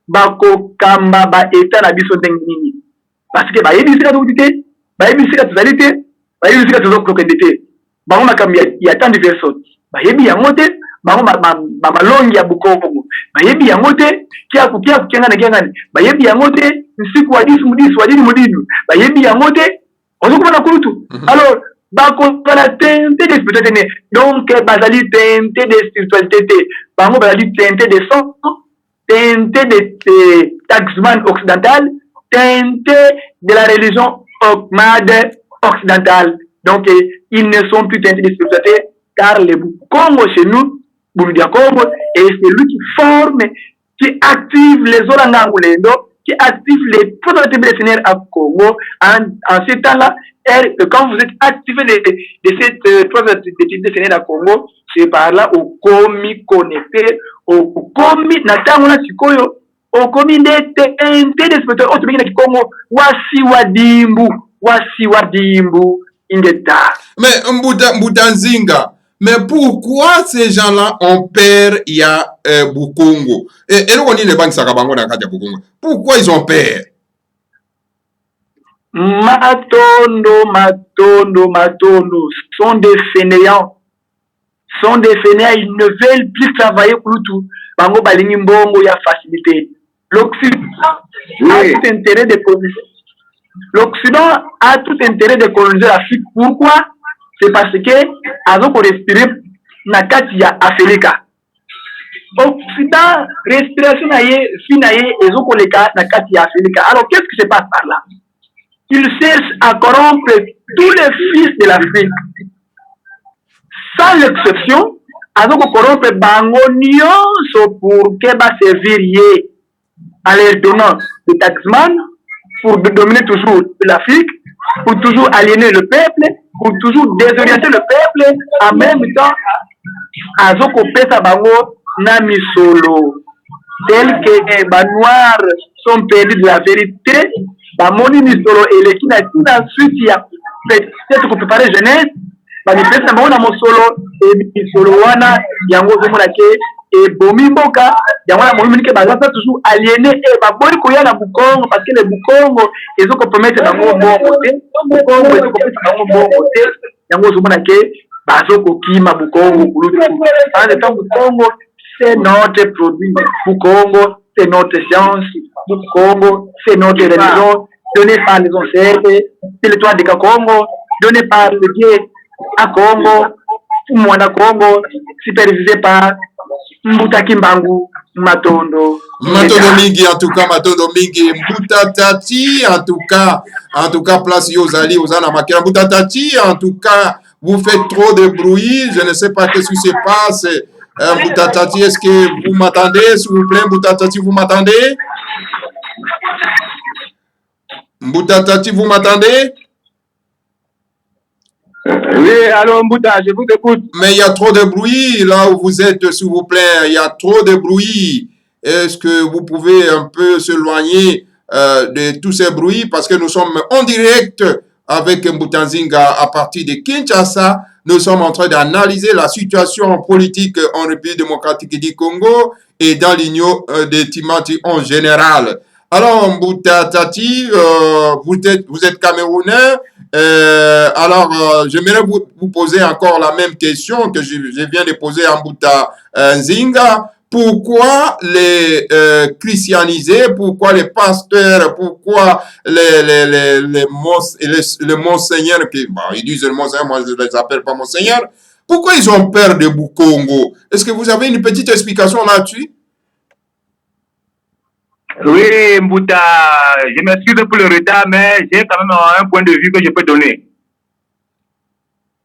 bako kamba ba eta na biso ndengini parce que ba yebi bisika to uti te ba yebi bisika tozali te ba yebi bisika tozoko kende te bango makambi ya tant de personnes ba yebi yango te bango ba malongi ya Bukongo ba yebi yango te kia kukenga na kenga ba yebi yango te nsiku wa 10 mudinu ba yebi yango te ozoko na kulutu alors bako la teinté de spiritualité donc bazali teinté de spiritualité bango bazali teinté de sang teinté de taxman occidental teinté de la religion occidentale donc ils ne sont plus teintés de spiritualité car le Congo chez nous Bourbia Congo et c'est lui qui forme qui active les Orangangulendo qui active les prototypes de Seigneur à Congo en ce temps-là quand vous êtes activé de cette prototype de Seigneur à Congo c'est par là au komi connecté au komi natango na sikoyo au komi ndete spiritualité au tumiki na Kikongo wasi wadimbu ingeta mais Mbutanzinga mais pourquoi ces gens-là ont peur il y a Bukongo et nous on dit les banques sakabango na kati ya Bukongo pourquoi ils ont peur matondo sont des fainéants ils ne veulent plus travailler pour tout bango balingi mbongo ya facilité L'Occident Oui. a tout intérêt de coloniser. L'Occident a tout intérêt de coloniser l'Afrique. Pourquoi? C'est parce que avant qu'on respire na kati ya Afrika. Occident respiration naie finaye ezokoleka na kati ya Afrika. Alors qu'est-ce qui se passe par là? Il cherche à corrompre tous les fils de l'Afrique. Sans l'exception, avant qu'on corrompe bango nyonso pour que ba servir à leur donnant des taxman pour dominer toujours l'Afrique, pour toujours aliéner le peuple, pour toujours désorienter le peuple, en même temps, azoko pesa bango na misolo. Tel que les noirs sont perdus de la vérité, bamoni misolo eleki na tina suite ya peut-être qu'on peut parler jeunesse, banipesa na bango na mosolo, et misolo wana yango zomona ke et bomi mboka yango na momi ke bazasa toujours aliéné et baboli koya na Bukongo parce que le Bukongo ezoko promettre bango bongo te Bukongo ezoko promettre bango bongo te yango zomona ke bazoko kima Bukongo kulutu en étant Bukongo c'est notre produit Bukongo c'est notre science Bukongo c'est notre religion donné par les ancêtres c'est le toit de Congo donné par le Dieu à Congo Mwana Congo supervisé par Mbuta Kimbangu Matondo mingi en tout cas Matondo mingi Mbuta Tati en tout cas place Yozali Ozana Makela Mbuta Tati en tout cas vous faites trop de bruit je ne sais pas qu'est-ce qui se passe Mbuta Tati est-ce que vous m'attendez s'il vous plaît Mbuta Tati vous m'attendez Mbuta Tati vous m'attendez Oui, allô Mbouta, je vous écoute. Mais il y a trop de bruit là où vous êtes, s'il vous plaît. Il y a trop de bruit. Est-ce que vous pouvez un peu s'éloigner de tous ces bruits? Parce que nous sommes en direct avec Mboutanzinga à partir de Kinshasa. Nous sommes en train d'analyser la situation politique en République démocratique du Congo et dans l'Union de Timati en général. Alors, Mbouta Tati, vous êtes Camerounais. J'aimerais vous poser encore la même question que je viens de poser à Mbouta Nzinga. Pourquoi les christianisés, pourquoi les pasteurs, pourquoi les monseigneurs, ils disent le monseigneur, moi je ne les appelle pas monseigneur, pourquoi ils ont peur de Bukongo? Est-ce que vous avez une petite explication là-dessus? Oui, Mbouta, je m'excuse pour le retard, mais j'ai quand même un point de vue que je peux donner.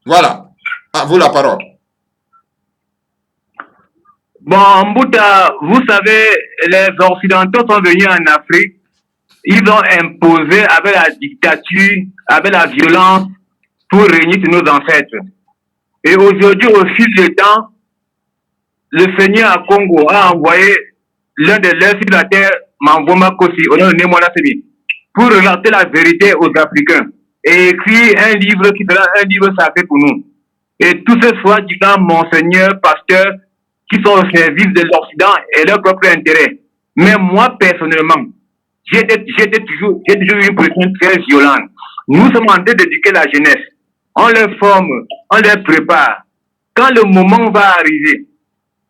Voilà, à vous la parole. Bon, Mbouta, vous savez, les Occidentaux sont venus en Afrique, ils ont imposé avec la dictature, avec la violence, pour régner sur nos ancêtres. Et aujourd'hui, au fil du temps, le Seigneur à Congo a envoyé l'un de leurs fils de la terre, Mamboma Kosi, au nom de Némola Sébi, pour relater la vérité aux Africains et écrire un livre qui sera un livre sacré pour nous. Et tous ces soi-disant monseigneurs, pasteurs, qui sont au service de l'Occident et leur propre intérêt. Mais moi, personnellement, j'ai toujours eu une position très violente. Nous sommes en train d'éduquer la jeunesse. On les forme, on les prépare. Quand le moment va arriver,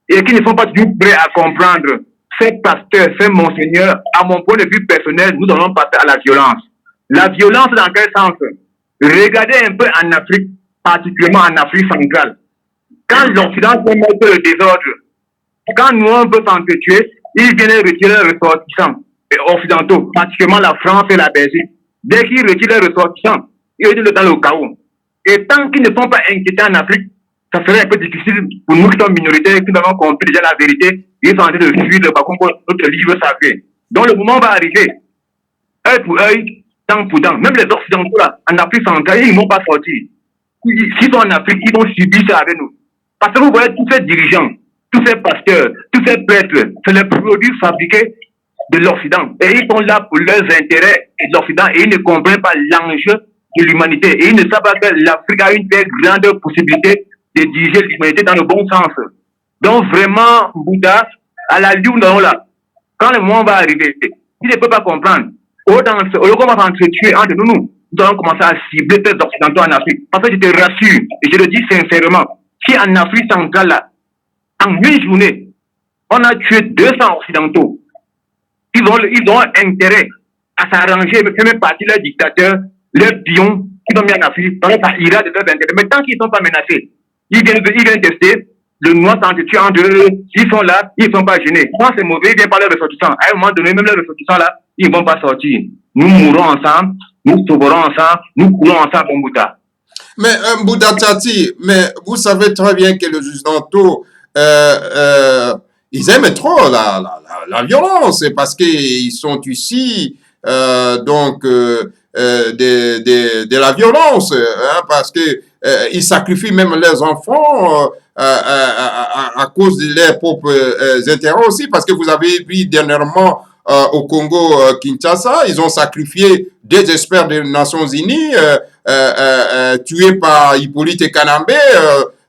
et qu'ils ne sont pas toujours prêts à comprendre, ces pasteurs, ces monseigneurs, à mon point de vue personnel, nous allons passer à la violence. La violence dans quel sens? Regardez un peu en Afrique, particulièrement en Afrique centrale. Quand l'Occident fait mettre le désordre, quand nous on veut s'entretuer, ils viennent retirer les ressortissants occidentaux, particulièrement la France et la Belgique. Dès qu'ils retirent les ressortissants, ils retirent dans le chaos. Et tant qu'ils ne sont pas inquiétés en Afrique, ça serait un peu difficile pour nous qui sommes minoritaires, qui avons compris déjà la vérité, ils sont en train de fuir le balcon pour notre livre sacré. Donc le moment va arriver, œil pour œil, dent pour dent. Même les Occidentaux là, en Afrique centrale, ils ne vont pas sortir. S'ils sont en Afrique, ils vont subir ça avec nous. Parce que vous voyez, tous ces dirigeants, tous ces pasteurs, tous ces prêtres, c'est les produits fabriqués de l'Occident. Et ils sont là pour leurs intérêts de l'Occident et ils ne comprennent pas l'enjeu de l'humanité. Et ils ne savent pas que l'Afrique a une très grande possibilité de diriger l'humanité dans le bon sens. Donc vraiment, Bouddha, à la ligne là, quand le moment va arriver, ils ne peuvent pas comprendre. Au lieu qu'on va s'entretuer entre nous allons commencer à cibler les Occidentaux en Afrique. Parce que je te rassure, et je le dis sincèrement, si en Afrique centrale, là, en une journée, on a tué 200 Occidentaux, ils ont intérêt à s'arranger, faire même partie leurs dictateurs, leurs pions qui sont mis en Afrique, dans ça ira de leurs intérêts. Mais tant qu'ils ne sont pas menacés, ils viennent tester, le noir s'entretue entre eux, ils sont là, ils ne sont pas gênés. Quand c'est mauvais, ils viennent par leurs ressortissants. À un moment donné, même leurs ressortissants là, ils ne vont pas sortir. Nous mourrons ensemble, nous sauverons ensemble, nous coulons ensemble au Mbouta. Mais Mbouta Tati, mais vous savez très bien que les Occidentaux, ils aiment trop la violence parce qu'ils sont ici, de la violence, hein, parce que ils sacrifient même leurs enfants à cause de leurs propres intérêts aussi, parce que vous avez vu dernièrement au Congo, Kinshasa, ils ont sacrifié des experts des Nations Unies tués par Hippolyte Kanambe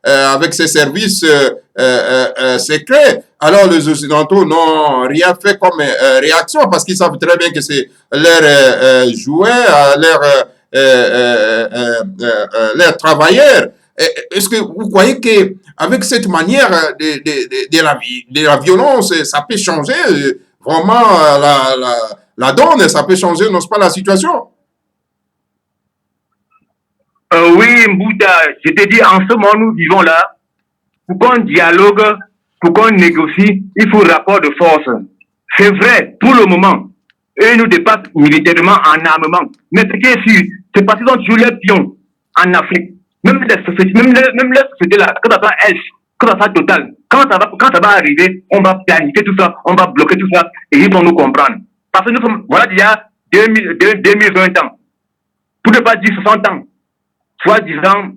avec ses services secrets. Alors les Occidentaux n'ont rien fait comme réaction parce qu'ils savent très bien que c'est leur jouet, leurs travailleurs. Est-ce que vous croyez que avec cette manière de la violence, ça peut changer vraiment la donne, ça peut changer, n'est-ce pas, la situation? Oui, Mbouta, je te dis, en ce moment, nous vivons là. Pour qu'on dialogue, pour qu'on négocie, il faut rapport de force. C'est vrai, pour le moment, eux nous dépassent militairement en armement. Mais ce qui est sûr, c'est parce qu'ils ont toujours les pions en Afrique. Même les sociétés là, quand ça va Elf, quand ça va Total, quand ça va arriver, on va planifier tout ça, on va bloquer tout ça, et ils vont nous comprendre. Parce que nous sommes, voilà, il y a 2020 ans, pour ne pas dire 60 ans, soi-disant,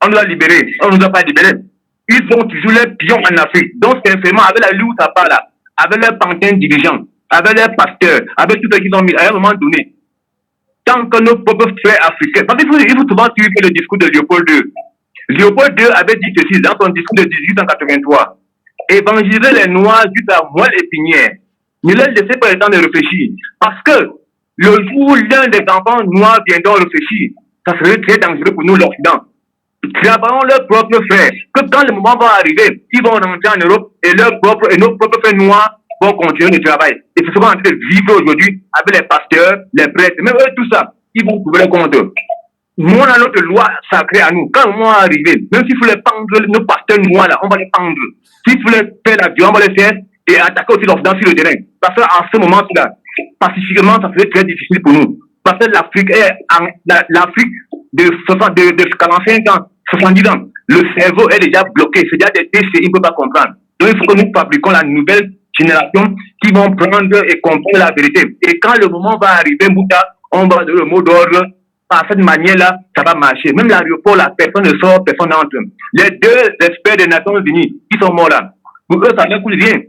on nous a libérés, on ne nous a pas libérés. Ils ont toujours les pions en Afrique. Donc, sincèrement, avec la lutte à part là, avec leurs pantins dirigeants, avec leurs pasteurs, avec tout ce qu'ils ont mis, à un moment donné, tant que nos propres frères africains, parce qu'il faut souvent suivre le discours de Léopold II. Léopold II avait dit ceci dans son discours de 1883. Évangéliser les Noirs jusqu'à moelle épinière. Ne leur laissez pas le temps de réfléchir. Parce que le jour où l'un des enfants noirs viendront réfléchir, ça serait très dangereux pour nous, l'Occident. Travaillons leurs propres frères. Que quand le moment va arriver, ils vont rentrer en Europe et nos propres frères noirs vont continuer le travail. Et c'est ce qu'on est en train de vivre aujourd'hui avec les pasteurs, les prêtres, même eux, tout ça, ils vont trouver le compte. Nous, on a notre loi sacrée à nous. Quand le moment va arriver, même s'il faut les pendre, nos pasteurs noirs là, on va les pendre. S'il faut les faire la violence, on va les faire et attaquer aussi l'Occident sur le terrain. Parce qu'en ce moment-là, pacifiquement, ça serait très difficile pour nous. Parce que l'Afrique de 45 ans, 70 ans, le cerveau est déjà bloqué. C'est déjà des décès, il ne peut pas comprendre. Donc, il faut que nous fabriquions la nouvelle génération qui vont prendre et comprendre la vérité. Et quand le moment va arriver, Mbouta, on va donner le mot d'ordre. Par cette manière-là, ça va marcher. Même l'aéroport, là, personne ne sort, personne n'entre. Les deux experts des Nations Unies qui sont morts là, pour eux, ça ne coûte rien.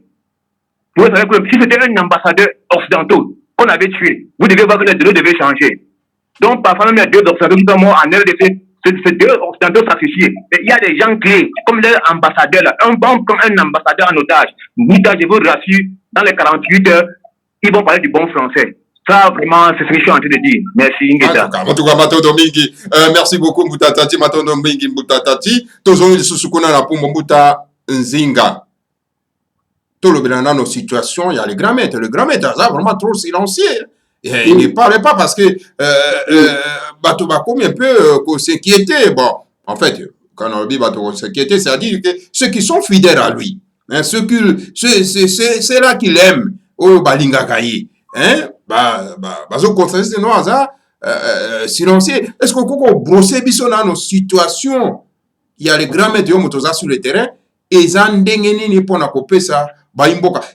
Pour eux, ça ne coûte rien. Si c'était un ambassadeur occidental qu'on avait tué, vous devez voir que les deux devaient changer. Donc, parfois, même les deux occidentaux qui sont morts en RDC, ces deux occidentaux sacrifiés. Et il y a des gens clés, comme leur ambassadeur là. Un bon comme un ambassadeur en otage. Mbouta, je vous rassure, dans les 48 heures, ils vont parler du bon français. Ça, vraiment, c'est ce que je suis en train de dire. Merci, Ngeta. En tout cas, Matondo Mingi, merci beaucoup, Mbouta Tati, Matondo Mingi, Mbouta Tati. Tozo il susukuna na pour Mbouta Nzinga. Tout le bien dans nos situations, il y a les grands maîtres. Le grand maître, ça, vraiment trop silencieux. Et il ne parlait pas parce que Bato un peu s'inquiétait. Bon, en fait, quand on dit Bato s'inquiétait, c'est-à-dire que ceux qui sont fidèles à lui, hein, c'est là qu'il aime, au Balingakaï. Hein, bazo confesse de noirs, silencieux. Est-ce qu'on peut brosser dans nos situations? Il y a les grands maîtres motosa sur le terrain, et zandengeni pour na couper ça.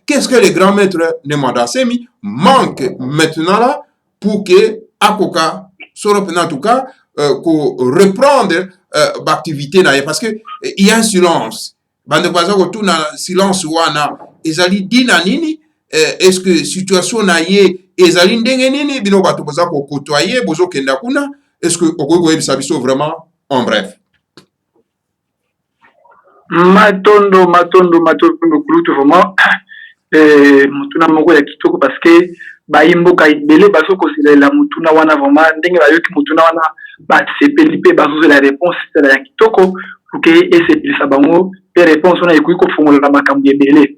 Qu'est-ce que les grands maîtres de Mandasemi manquent maintenant là pour que Akoka soit en tout cas pour reprendre l'activité parce que il y a un silence. Bande baza ko tout na silence wana ezali dina nini est-ce que situation na ye ezali ndenge nini bino bato baza ko côtoyer bozo kenda kuna est-ce que okoko yebisa biso vraiment en bref? Matondo kulutu vraiment mutuna moko ya kitoko parce que baimboka ibele baso koselela mutuna wana vraiment ndenge bayoki mutuna wana batsepeli pe bazo la réponse c'est ya kitoko pour que esepelisa bango pe réponse wana ekuyi kofungola makambo ebele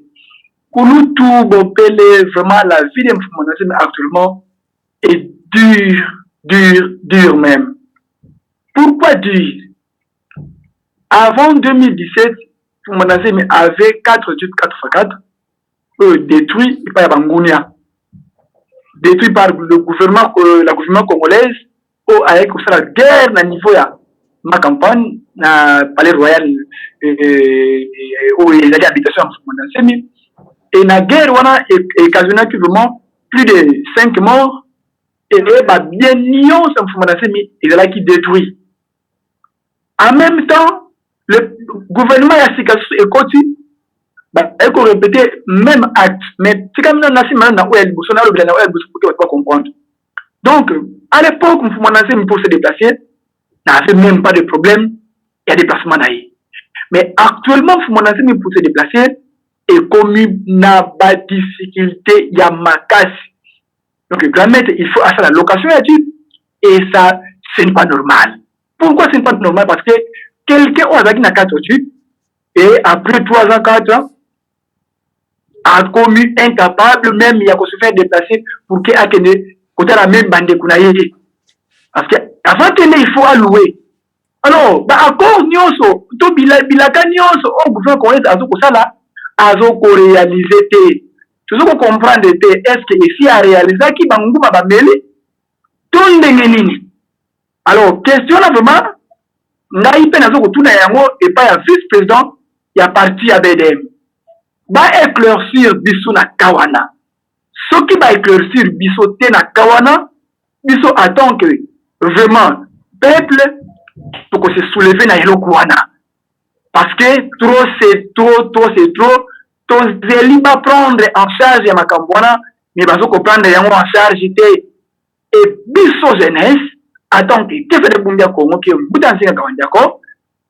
Kouloutou Bopele, vraiment la vie de Mfumonasemi actuellement est dure même. Pourquoi dur? Avant 2017, Mfumonasemi avait 4 études 4x4 détruits par Bangounia, détruits par le gouvernement, la gouvernement congolaise, avec la guerre à niveau de ma campagne, na palais royal, où il y a des habitations à Mfumonasemi. Et la guerre a occasionné vraiment plus de 5 morts. Et bien nion ça il est là qui détruit. En même temps, le gouvernement a écouté, il faut répéter même acte. Mais c'est comme on a pas comprendre. Donc, à l'époque, pour se déplacer, n'avait même pas de problème, il y a des déplacements d'ailleurs. Mais actuellement, pour se déplacer, et comme il n'a pas de difficulté, il y a ma casse. Donc, il faut acheter la location et ça, ce n'est pas normal. Pourquoi ce n'est pas normal? Parce que quelqu'un qui n'a 4 études et après 3 ans, 4 ans, a commis incapable, même il a se faire déplacer pour qu'il ait la même bande de. Parce que avant il faut allouer. Alors, accord nyonso, tout bilaka nyonso, au gouvernement congolais a réalisé. Tu dois comprendre est-ce que ici a réalisé qui banguma bameli tout ndengenini. Alors, question là vraiment, ngai pe nazo kutuna yango et pas ya vice-président ya parti ya BDM. Ba éclaircir biso na kawana. Ce qui va éclaircir biso te na kawana, biso attend que vraiment peuple pour se soulever na elokwana. Parce que trop c'est trop. Tozeli va prendre en charge ya makambwana, mais bazo prendre yango en charge et biso jeunesse attend que te fait de Bumbia Congo qui buta nsinga kawandako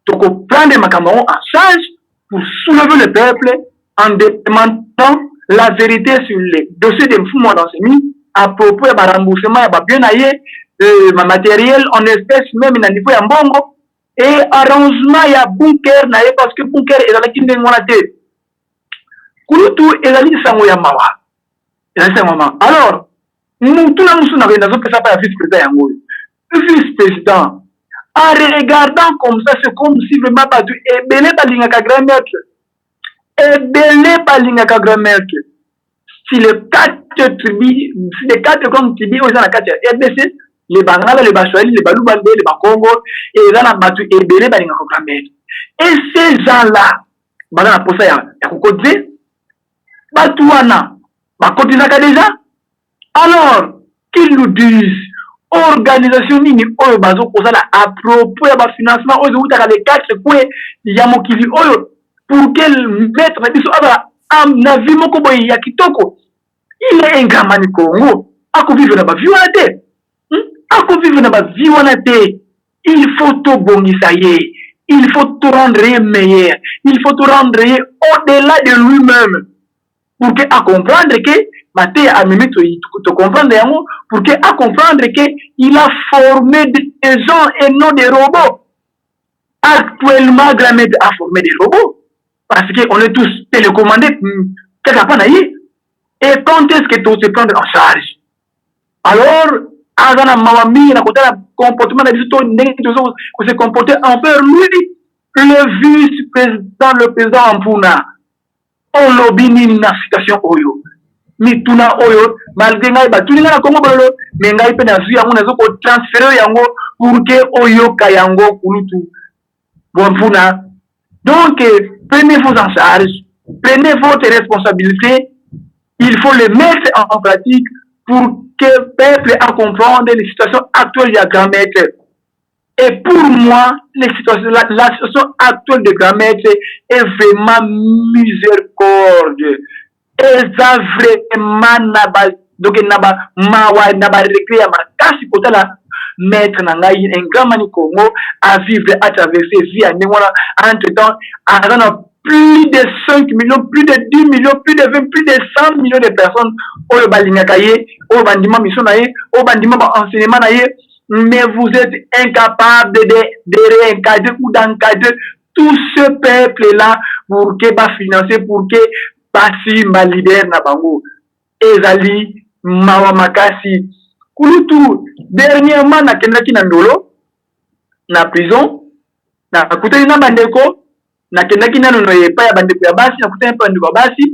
to prendre makambwana en charge pour soulever le peuple en demandant la vérité sur les dossiers de Mfumonasemi à propos de remboursement ya bien aye ma matériel en espèces même na niveau ya mbongo et arrangement ya bunker na parce que bunker est dans la kinde ngona te. Kouloutou ezali sango ya mawa. Ezali sango mawa. Alors, tout la moussou n'a rien à faire par la vice-président yango. Le vice-président, en regardant comme ça, c'est comme si vraiment pas du ebele balingaka grand maître. Ebele balingaka grand maître. Si les 4 tribus, si les 4 grandes tribus, ils ont la 4 RDC, les Bangala, les Bachouali, les Balubande, les Bakongo, et ils ont la battu ebele balingaka grand maître. Et ces gens-là, bazana pour ça ya kokotze Batouana, Bakotinaka déjà. Alors, qu'ils nous disent, organisation nini, oyo bazo kozala à propos ya financement, oyo utaka les 4 points, yamokili oyo, pour qu'elle mette na biso aba na vie moko boye ya kitoko. Il est un grand mani Congo, ako vivre na ba vie wana te. Ako vivre na ba vie wana te. Il faut tout bongisa ye. Il faut tout rendre meilleur. Il faut tout rendre au-delà de lui-même. Pour que à comprendre que Maté a mis te comprendre pour que à comprendre que il a formé des gens et non des robots. Actuellement, Gramet a formé des robots parce qu'on est tous télécommandés quelque part. Et quand est-ce que tu te prends en charge? Alors, Azana Mawami n'a pas le comportement de se comporter envers lui, le vice-président, le président Ampuna. On lobby na situation oyo mi tuna oyo malgré ngai ba tuni na Congo bolo mais ngai pe na zui yango nazo ko transférer yango pour que oyo ka yango kulutu bonfuna. Donc prenez vos en charge, prenez votre responsabilité, il faut le mettre en pratique pour que le peuple a comprendre les situations actuelles de grand maître. Et pour moi, la situation actuelle de grand maître est vraiment miséricorde. Et ça vraiment donc naba récré à ma casse pour la mettre un grand mani Congo à vivre à traverser vie entre temps à plus de 5 millions, plus de 10 millions, plus de 20, plus de 100 millions de personnes au balingakaye, au bandiment mission naye, au bandiment enseignement naye. Mais vous êtes incapable de réencadrer ou d'encadrer tout ce peuple-là pour que va financer, pour que pasi ma leader na bango ezali mawa makasi kulutu dernièrement nakendaki na ndolo na prison nakutani na bandeko nakendaki nano no epai ya bandeko ya basi nakutani pa bandeko ya basi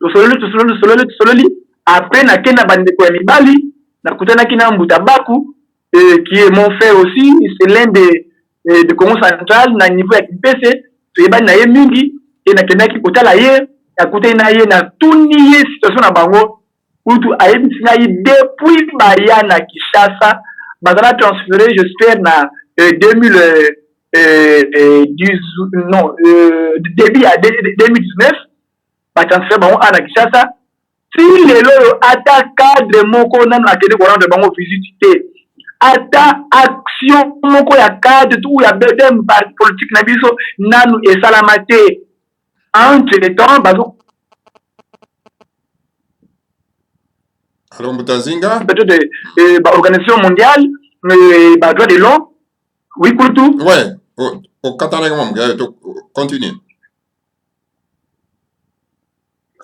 tosololi après nakenda bandeko ya mibali nakutanaki na Mbuta Baku qui est mon frère aussi, c'est l'un de Congo central na niveau ya Kipese toyebani na ye mingi et nakendaki kotala ye nakutani na ye na tuni ye situation na bango utu ayebisi na ye depuis baya na Kinshasa bazala transféré j'espère na 2019 ba transféré bango na Kinshasa si lelo ata cadre moko nanu akende ko rendre bango visite ata action moko ya cadre tout ya bedem politique na biso nanu esalama te entre temps bazo alors Mbutanzinga peut-être organisation mondiale droit de l'homme oui pour tout ouais au katana continue.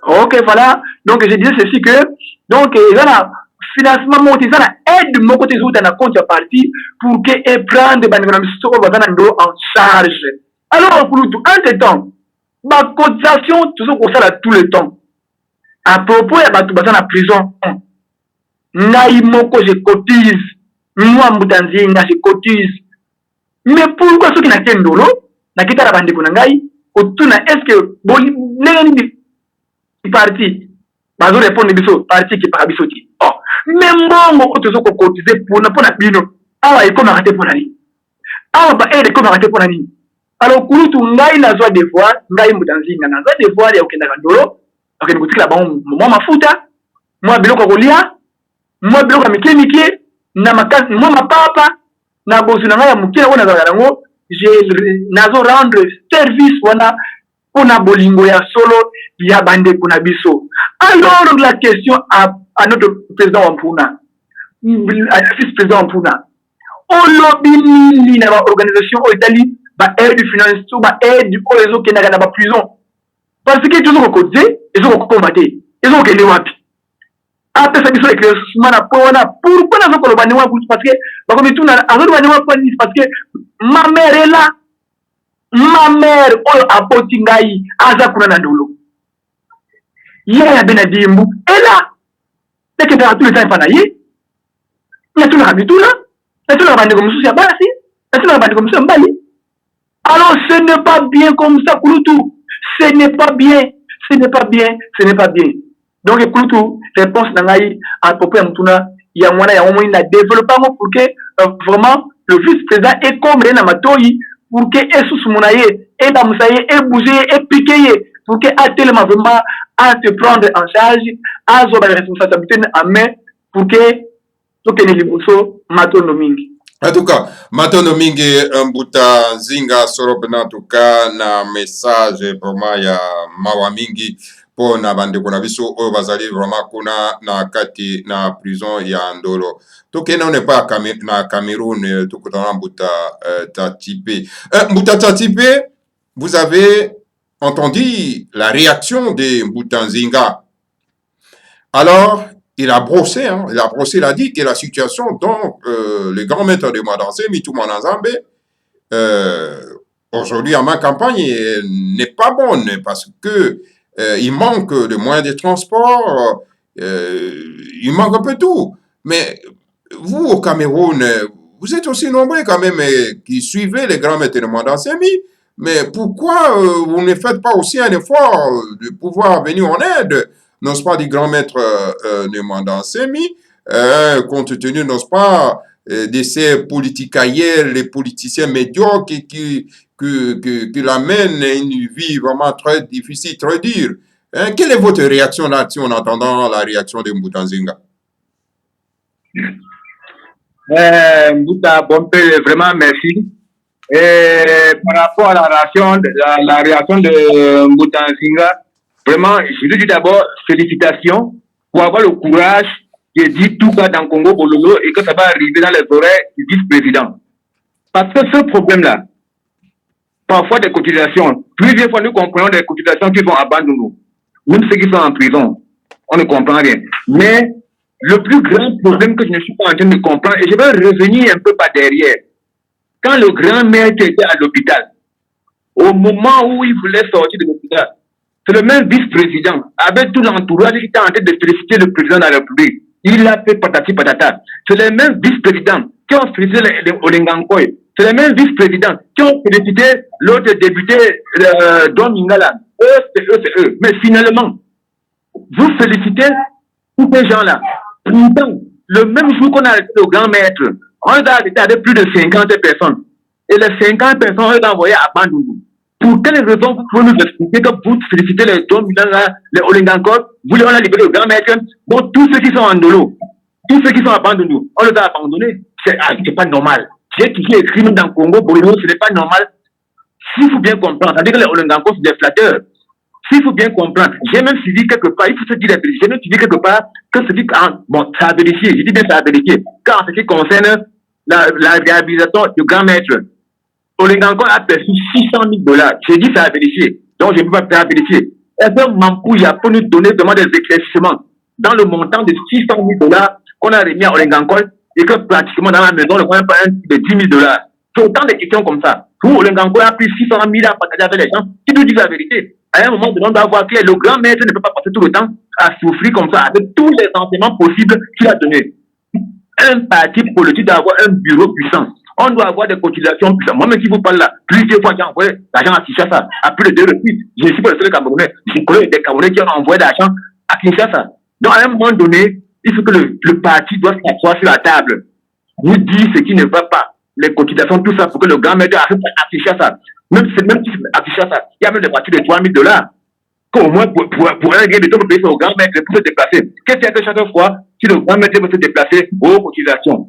Ok, voilà. Donc, je disais ceci que, donc, il y a un financement, il y a une aide, mon côté, dans la contrepartie, pour qu'elle prenne des banques en charge. Alors, pour tout, entre-temps, ma cotisation, tout ça, ça, tout le temps. À propos, il y a tout dans la prison. Naïmoko, je cotise. Moi, Mbutanzinga, je cotise. Mais pourquoi ceux qui n'ont qu'un dolo, n'a qu'à la bande de Konangaï, est-ce que, bon, parti bazo répondre biso parti qui para biso ti oh même bongo otozo ko cotiser pour na bino awa iko na raté pour nani awa ba aide ko na raté pour nani alors kulutu ngai na zwa devoir ngai Mbutanzinga na zwa devoir ya okenda kandolo okenda kutikila ba mo mafuta mo biloko kolia mo biloko mikemike na makasi mo mapapa na bosu na ngai ya mukira ona za yango je nazo rendre service wana on a bolingo ya solo ya bande kuna biso. Alors la question à notre président Wampuna, à vice-président Wampuna, on lobby ni na organisation au Italie ba aide finance ba aide au réseau qui n'a pas prison parce que tout le côté ils ont combattu ils ont gagné wapi après ça biso éclaircissement na pourquoi na ko lobani wa parce que ba comme tout na azolo bani wa parce que ma mère est là. Ma mère oyo apoti ngai aza kuna na ndolo ya benadimbu ela teke ta tout le temps pana ye na tuna habitula na tuna bande comme souci basi na tuna bande comme ça mbali alors ce n'est pas bien comme ça kulutu ce n'est pas bien donc kulutu réponse na ngai à propos ya mutuna ya mwana ya omoni na développement pour que vraiment le vice-président est comme na matoi pour que Esus Mounaye, et Bamsaye, et bouger, et piquer, pour que à tellement vraiment à te prendre en charge, à avoir la responsabilité en main, pour que tout est libre, matonomingi. En tout cas, matonomingi Mbutanzinga soropena en tout cas na message vraiment ya mawamingi pour na bande kuna biso o bazali vraiment kuna na kati na prison ya ndolo. Donc, on n'est pas na Cameroun, tout dans Mbuta Tatipé. Mbuta Tatipé, vous avez entendu la réaction de Mbutanzinga. Alors, il a brossé, il a dit que la situation dont le grand maître de Madansé, Mitou Manazambe, aujourd'hui en ma campagne, n'est pas bonne parce que il manque de moyens de transport, il manque un peu tout. Mais vous, au Cameroun, vous êtes aussi nombreux quand même qui suivez les grands maîtres de Mandansemi, mais pourquoi vous ne faites pas aussi un effort de pouvoir venir en aide, n'est-ce pas, du grand maître de Mandansemi, compte tenu, n'est-ce pas, de ces politicailleurs, les politiciens médiocres qui l'amènent à une vie vraiment très difficile, très dure. Quelle est votre réaction là-dessus en entendant la réaction de Mbutanzinga? Mbuta Bompe, vraiment merci. Et par rapport à la réaction de Mbutanzinga, vraiment, je lui dis d'abord félicitations pour avoir le courage de dire tout ça dans Congo Bololo et que ça va arriver dans les oreilles du vice-président. Parce que ce problème-là, parfois des cotisations, plusieurs fois nous comprenons des cotisations qui vont abandonner. même ceux qui sont en prison, on ne comprend rien. Mais le plus grand problème que je ne suis pas en train de comprendre, et je vais revenir un peu par derrière, quand le grand maître était à l'hôpital, au moment où il voulait sortir de l'hôpital, c'est le même vice-président, avec tout l'entourage qui était en train de féliciter le président de la République. Il a fait patati patata. C'est les mêmes vice-présidents qui ont félicité Olengankoy. C'est les mêmes vice-présidents qui ont félicité l'autre député Don Mingala. C'est eux. Mais finalement, vous félicitez tous ces gens-là. Pourtant, le même jour qu'on a arrêté le grand maître, on a arrêté avec plus de 50 personnes. Et les 50 personnes, on les a envoyées à Bandundu. Pour quelle raison vous pouvez nous expliquer que vous félicitez les Don Mingala, les Olengankor, vous les on a libéré le grand maître, donc tous ceux qui sont en dolo, tous ceux qui sont abandonnés, on les a abandonnés. C'est pas normal. J'ai écrit même dans le Congo, Bruno, ce n'est pas normal. S'il faut bien comprendre, c'est-à-dire que les Olengankor, c'est des flatteurs. S'il faut bien comprendre, j'ai même suivi quelque part, il faut se dire la vérité, j'ai même suivi quelque part que celui bon, ça a vérifié, je dis bien ça a vérifié, car en ce qui concerne la réhabilitation du grand maître, Olengankor a perçu $600,000. J'ai dit ça a vérifié, donc je ne peux pas faire vérifier. Est-ce que Mampouya peut nous donner vraiment des éclaircissements dans le montant de $600,000 qu'on a remis à Olengankor et que pratiquement dans la maison, le moyen pas de $10,000. C'est autant de questions comme ça. Où Olengankor a pris $600,000 à partager avec les gens qui nous disent la vérité. À un moment donné, on doit voir que le grand maître ne peut pas passer tout le temps à souffrir comme ça, avec tous les enseignements possibles qu'il a donnés. Un parti politique doit avoir un bureau puissant. On doit avoir des cotisations puissantes. Moi-même, qui vous parle là, plusieurs fois, j'ai envoyé l'argent à Kinshasa, à plus de 2 reprises. Je ne suis pas le seul Camerounais. Je connais des Camerounais qui ont envoyé de l'argent à Kinshasa. Donc, à un moment donné, il faut que le parti doit s'asseoir sur la table. Vous dire ce qui ne va pas, les cotisations, tout ça, pour que le grand maître arrive à Kinshasa. Même si à Kinshasa, il y a même des parties de $3,000. Qu'au moins, pour un gain de temps, pour payer au grand maître, pour se déplacer. Qu'est-ce qu'il y a que chaque fois, si le grand maître veut se déplacer, aux cotisations.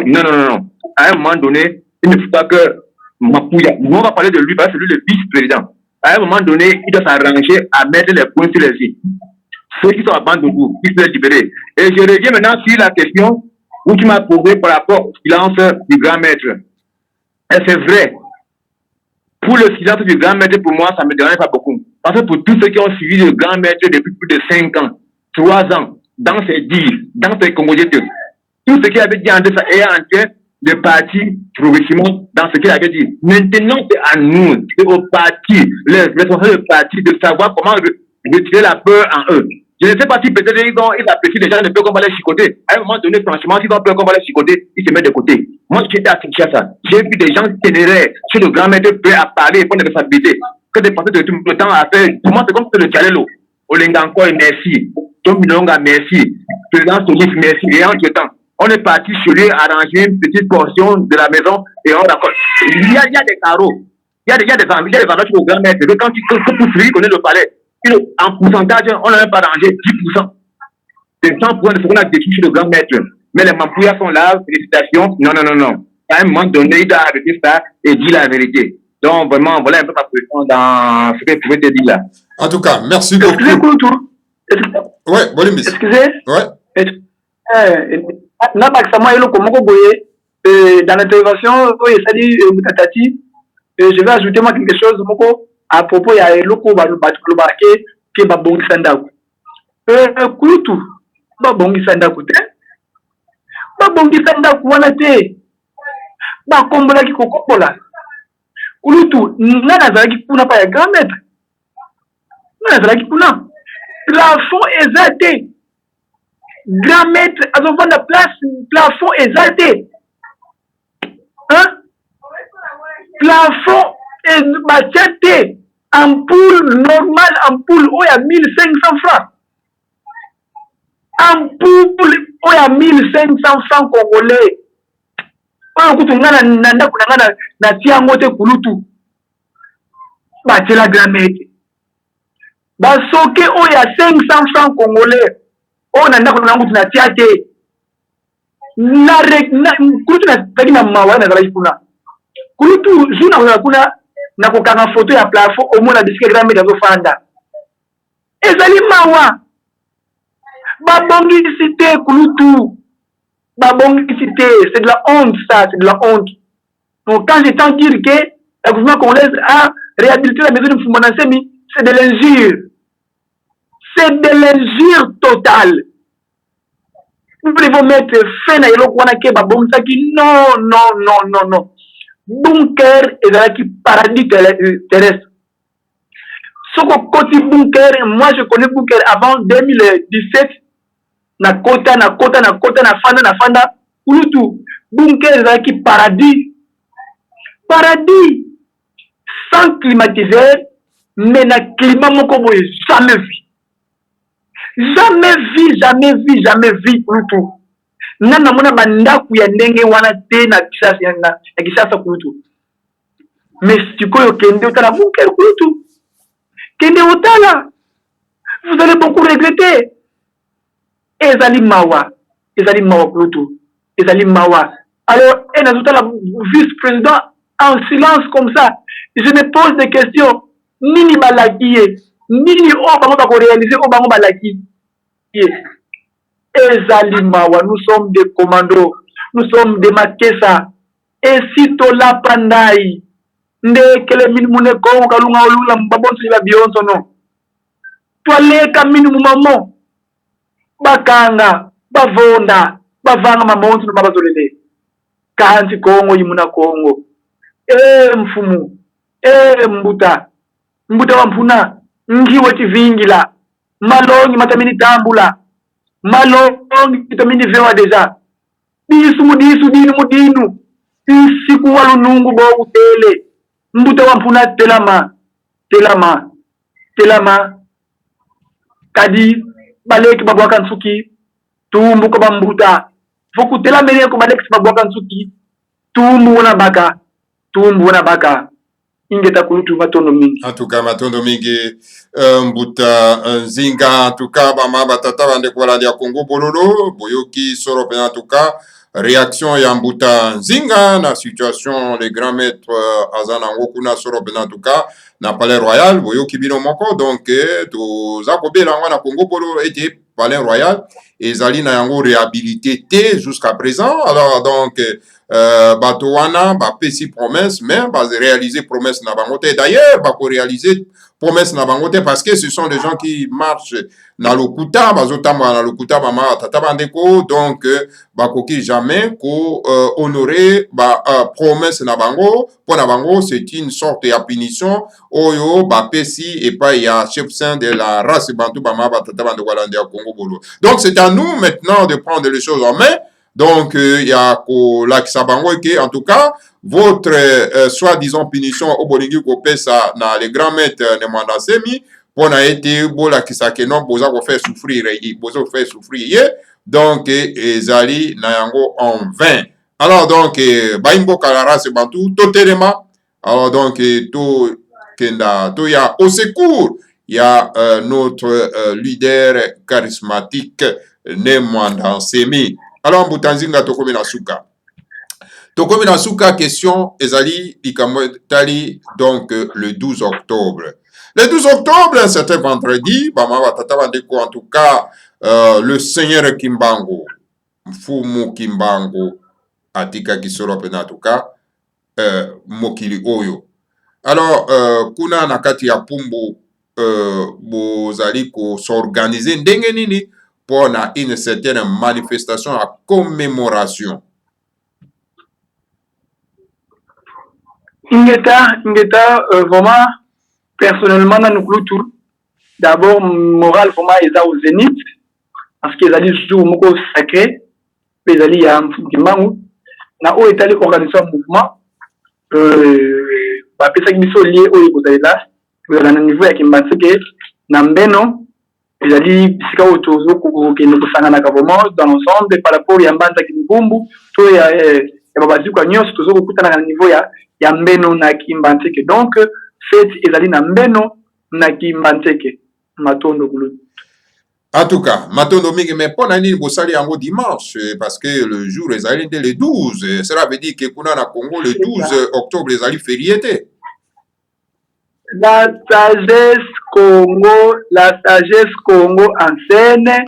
Non. À un moment donné, il ne faut pas que Mampouya, nous on va parler de lui, parce que c'est lui le vice-président. À un moment donné, il doit s'arranger à mettre les points sur les i. Ceux qui sont à bande de vous, ils peuvent libérer. Et je reviens maintenant sur la question où tu m'as posé par rapport au silence du grand maître. Et c'est vrai. Pour le silence du grand maître, pour moi, ça ne me dérange pas beaucoup. Parce que pour tous ceux qui ont suivi le grand maître depuis plus de 5 ans, 3 ans, dans ses dires, dans ses congédités, tout ce qu'il avait dit en ça est en train de partir progressivement dans ce qu'il avait dit. Maintenant, c'est à nous, c'est au parti, les responsables du parti, de savoir comment retirer la peur en eux. Je ne sais pas si peut-être ils apprécient les gens de peur qu'on va les chicoter. À un moment donné, franchement, s'ils ont peur qu'on va les chicoter, ils se mettent de côté. Moi, j'étais à Kinshasa. J'ai vu des gens ténéraires sur le grand maître prêt à parler et prendre des responsabilités. Que de passer tout le temps à faire. Pour moi, c'est comme le Tchalelo. Olengankor, merci. Tom Milonga, merci. Président Solis, merci. Et entre-temps, on est parti chez lui arranger une petite portion de la maison et on d'accord. Il y a des carreaux. Il y a des endroits sur le grand maître. Quand pour celui qui connaît le palais, en pourcentage, on n'a même pas arrangé 10%. C'est 100% de ce qu'on a détruit chez le grand maître. Mais les Mampouya sont là, félicitations. Non. À un moment donné, il doit arrêter ça et dire la vérité. Donc, vraiment, voilà un peu ma position dans ce que je pouvais te dire là. En tout cas, merci beaucoup. Ouais, bon, excusez. Ouais. Dans l'intervention, je vais ajouter moi quelque chose à propos de l'oko Balubake qui est Babongi Sandaku. Kulutu, Babongi Sandaku, Babongi Sandaku, Wanate, Bakombola qui Kokopola. Kulutu, Nanazaki Puna pas grand maître. Nanazaki Puna. Plafond exalté. Grand maître, à devant la place, plafond exalté. Hein? Plafond exalté. Ampoule normale, ampoule, où il y a 1500 francs. Ampoule, où il y a 1500 francs congolais. On a dit na tiamote kulutu. C'est la grand maître. Basoke, où il y a 500 francs congolais. On a dit na tiate. Kulutu na mawa na zala ikuna. Kulutu, juna kuna na kokanga photo ya plafond au moins la disque grand maître fanda. Ezali mawa. Babongi cité Kulutu. Babongi cité, c'est de la honte ça, c'est de la honte. Donc quand j'entends dire que le gouvernement congolais a réhabilité la maison de Fumanansemi, c'est de l'injure. c'est de l'injure totale. Nous devons mettre fin à l'Okwanake Babomsaki. Non. Bunker est dans le paradis terrestre. Ce côté bunker, moi je connais bunker avant 2017. Na kota, na fanda. Ulutu. Bunker est dans le paradis. Paradis. Sans climatiseur, mais na climat mon comme jamais vu. Jamais vu Ulutu. Nana mona bandaku ya ndenge wana te na kisasa Ulutu. Mais si tu connais kende utala bunker Ulutu. Kende utala. Vous allez beaucoup regretter. Ezali mawa Ulutu. Ezali mawa. Alors, et la vice-président en silence comme ça, je me pose des questions. Nini balakiye, nini obango bako réaliser obango balakiye. Ezali mawa, nous sommes des commandos, nous sommes des makesa. Et si to la pandai, nde kele minimune ko kalunga olula mbabonso ya bionso no. Toile ka minimum bakanga, bavonda, bavanga mamonso no babazolele. Kanti Kongo yimuna Kongo. Mfumu. Mbuta wa mpuna. Ngiwe tivingila. Malongi matamini tambula. Malongi vitamini vewa deja. Disu mudinu. Siku walunungu bo utele. Mbuta wa mpuna telama. Kadi baleki babwaka nsuki. Tumbu kwa mbuta. Foku tela mene ko baleki babwaka nsuki. Tumbu wana baka. Ingeta kulutu matondo mingi. En tout cas, matondo mingi, mbuta nzinga, en tout cas, bama batata bande kwa landia Congo bololo, boyoki soro pena en tout cas, réaction ya mbuta nzinga na situation les grands maîtres azana ngokuna soro pena en tout cas, na palais royal, boyoki bino moko, donc, to zakobe langwa na Congo bololo ete palais royal, et zali na yango réhabilité jusqu'à présent, alors donc, bato wana ba pesi promesse mais ba réaliser promesse na bangote d'ailleurs ba ko réaliser promesse na bangote parce que ce sont des gens qui marchent na lokuta bazotamba na lokuta ba ma tata bandeko donc ba koki jamais ko honorer ba promesse na bango pour na bango c'est une sorte de punition oyo ba pesi et pas il y a chef saint de la race bantu ba ma tata bandeko la Congo bolo. Donc c'est à nous maintenant de prendre les choses en main. Donc, il y a l'Akisabango qui, en tout cas, votre soi-disant punition au Bolingi Kopesa dans les grands maîtres de Mandasemi, pour n'a été beau la Kisake non, boza ko faire souffrir, boza ko faire souffrir, donc, Zali Nayango en vain. Alors, donc, Baimbo Kalara se bantu, totalement. Alors, donc, to Kenda, to ya au secours, il y a notre leader charismatique, Mandasemi. Alors, Mbutanzinga tokomi na suka. Tokomi na suka, question, ezali, ikamotali, donc, le 12 octobre. Le 12 octobre, c'était vendredi, Bama Tata Bandeko, en tout cas, le seigneur Kimbango, Mfumu Kimbango, Atika Kisorope, en tout cas, Mokili Oyo. Alors, kuna nakati ya Pumbu, bozali ko s'organiser, ndenge nini, pour une certaine manifestation à commémoration. Ingeta, vraiment, personnellement, dans nous tour. D'abord, moral, vraiment, ils sont au zénith. Parce qu'ils allaient toujours au mot sacré. Ils allaient à Mfumkimangu. Na o étalé organisation mouvement. Parce que nous sommes liés au Ibozaïla. Nous avons un niveau qui m'a dit na mbeno. Ils allaient bisika autozo kukuke no kusangana kavomo dans l'ensemble par rapport ya mbanda kinibumbu to ya babazi kwa nyonso tozo kukutana na niveau ya mbeno na kimbanteke. Donc fête ezali na mbeno na kimbanteke matondo kulu. En tout cas, matondo mingi mais pona nini bosali yango dimanche parce que le jour ezali le 12, cela veut dire que kuna na Congo le 12 octobre ezali férié. La sagesse Congo en scène,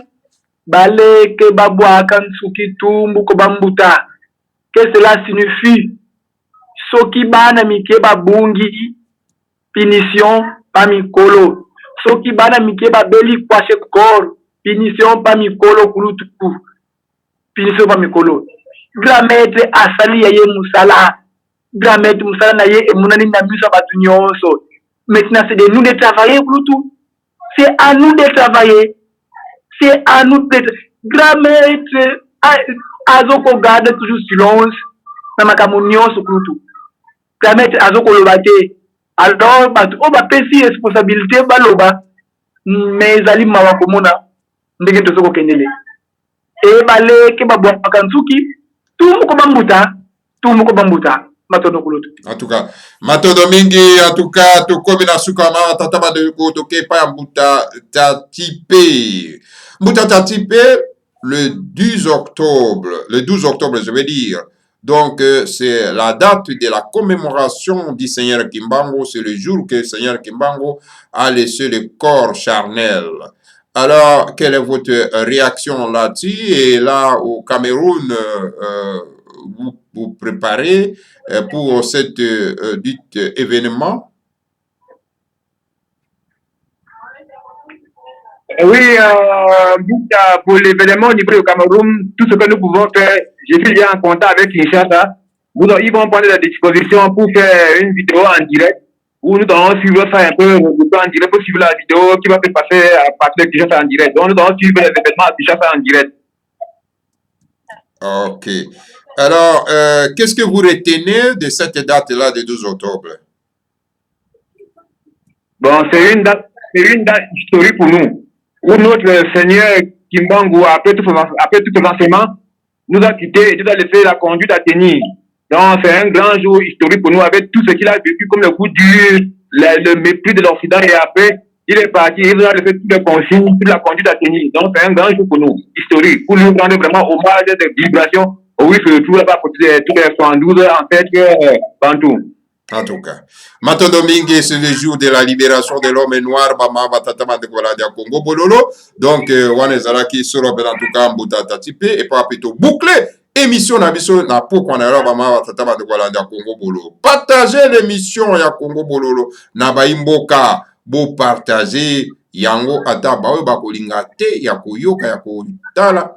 baleke babwaka nsuki tumbu ko bambuta. Qu'est-ce que cela signifie? Soki bana mike babungi, punition, pamikolo. soki bana mike babeli kwashe kor punition pa mikolo kulutu punition pa mikolo grand maître asali ya ye musala grand maître musala na ye emunani na miso batu nyonso. Maintenant c'est de nous de travailler kulutu, c'est à nous de travailler, c'est à nous de grand maître azoko garde toujours silence na makambo nyonso kulutu. Grand maître azoko loba te. Alors batu o bapesi responsabilité baloba mais ezali mawa komona ndenge tozoko kendele ebaleke babwaka nsuki tumuko bambuta matondo kulutu. En tout cas, matondo mingi, en tout cas, tukomi na suka ma tataba de kotoke pa mbuta tatipe. Mbuta tatipe le 12 octobre, je veux dire. Donc, c'est la date de la commémoration du Seigneur Kimbangu. C'est le jour que le Seigneur Kimbangu a laissé le corps charnel. Alors, quelle est votre réaction là-dessus? Et là, au Cameroun, vous préparez pour cet dit événement? Oui, pour l'événement au niveau du Cameroun, tout ce que nous pouvons faire, je suis déjà en contact avec Kinshasa. Ils vont prendre la disposition pour faire une vidéo en direct où nous allons suivre ça un peu en direct pour suivre la vidéo qui va se passer à partir de Kinshasa en direct. Donc nous allons suivre les événements à Kinshasa en direct. Ok. Alors, qu'est-ce que vous retenez de cette date-là de 12 octobre? Bon, c'est une date historique pour nous. Où notre Seigneur Kimbangu, après tout l'enseignement, nous a quittés et nous a laissé la conduite à tenir. Donc, c'est un grand jour historique pour nous avec tout ce qu'il a vécu comme le coup dur, le mépris de l'Occident. Et après, il est parti, il nous a laissé toutes les consignes, toute la conduite à tenir. Donc, c'est un grand jour pour nous, historique, pour nous rendre vraiment hommage des vibrations. Oui, se retrouve là-bas pour tous les 72 ancêtres Bantou. En tout cas, Matondo Mingi, c'est le jour de la libération de l'homme noir, Bama Batatama de Kolada Congo Bololo. Donc, Wanezalaki sera en tout cas Mbouta Tatipe et pas plutôt bouclé. Émission Nabiso na pourquoi on a Bama Batatama de Kolada Congo Bololo. Partagez l'émission ya Congo Bololo. Nabaimboka, beau partager yango ata bawe bakolinga te ya koyoka ya kotala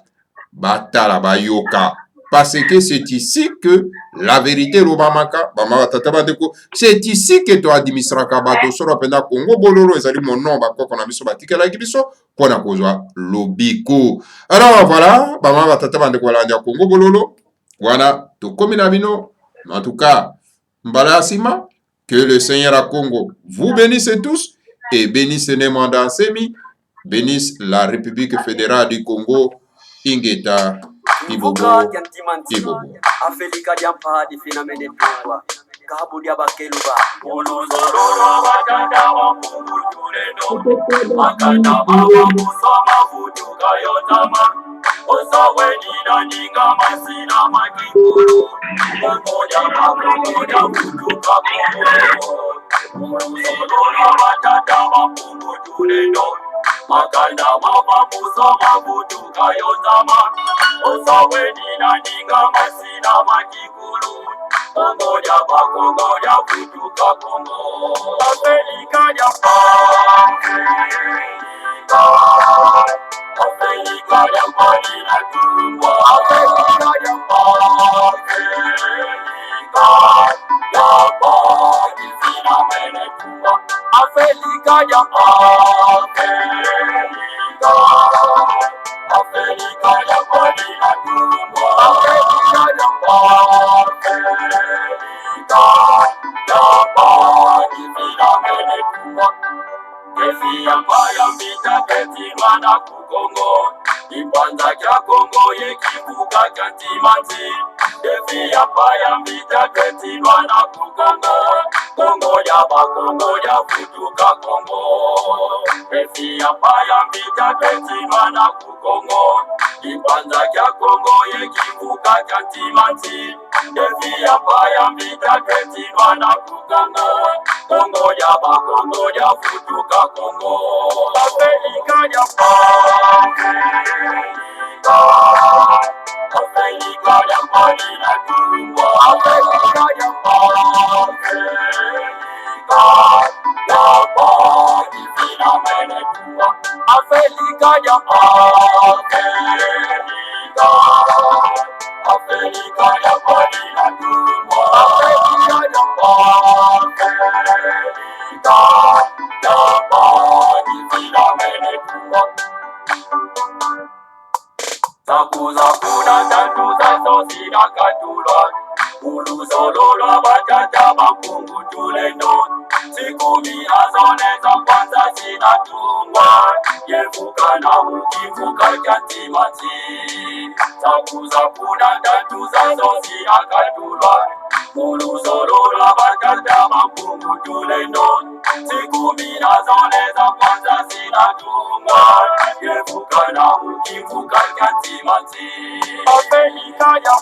batala bayoka. Parce que c'est ici que la vérité Lobamaka, c'est ici que tu administres Kabato sur Penda Congo Bololo, et ça dit mon nom, qu'on a mis sur Batika la Gibiso, qu'on a causé Lobiko. Alors voilà, Bama Tataba de Kualanda Congo Bololo, voilà, tout comme Nabino, en tout cas, Mbala Sima, que le Seigneur à Congo vous bénisse tous et bénisse Nemanda Semi, bénisse la République fédérale du Congo, Ingeta. Ibogo, Ibogo. Afelika jampa di finamene tuwa. Kabu dia bakeluba. Uluzororo wajanda wa mungu tuleno. Makana mama musama futuka yotama. Osawe nina ninga masina makikuru. Moja futuka komo. Uluzororo wajanda wa mungu tuleno. Makana mama musama futuka yotama. Osawe nina ninga masina makikulu. Kongoja futuka Kongo. Afrika ya Afrika ya Marina Tumba. Afrika ya Afrika ya Afrika ya Marina Tumba. Afrika ya Kesi ambayo mbita keti mana kukongo. Ipanza kya Kongo ye kibuka kya timanti. Kesi ambayo mbita keti mana kukongo. Kongo ya futuka Kongo. Kesi ambayo mbita keti mana kukongo. Ipanza kya Kongo ye kibuka kya timanti. Kesi ambayo mbita keti mana kukongo. Kongo ya futuka Kongo. Afrika ya Afrika ya Marina Tumba. Afrika ya Afrika ya Africa ya Africa ya body na tumbo. Africa ya body fina mene tumbo. Zakuza kuna tatu zazo sina katulwa. Ulusolola batata bakungu tulendo. Sikumi azone za kwanza zinatungwa. Yevuka na ukivuka kantimati. Zakuza kuna tatu zazo sina katulwa. Ulusolola batata bakungu tulendo. Sikumi azone za kwanza zinatungwa. Yevuka na ukivuka kantimati. Afrika ya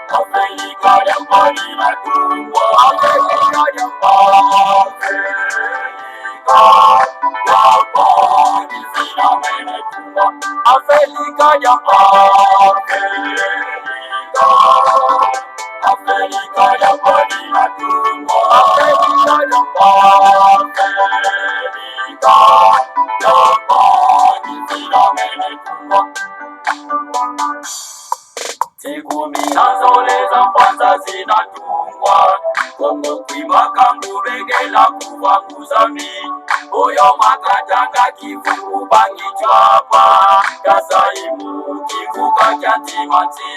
Afrika ya mbali na kubwa. Afrika ya mbali zina mene kubwa. Afrika ya Afrika ya mbali na kubwa. Afrika ya mbali zina mene kubwa. Sikumi azole za kwanza zinatungwa. Kongo kwimaka ngubengela kuvanguzami. Oyo makatanga kivuku bangi chwapa. Kasaimu kivuka kyantimati.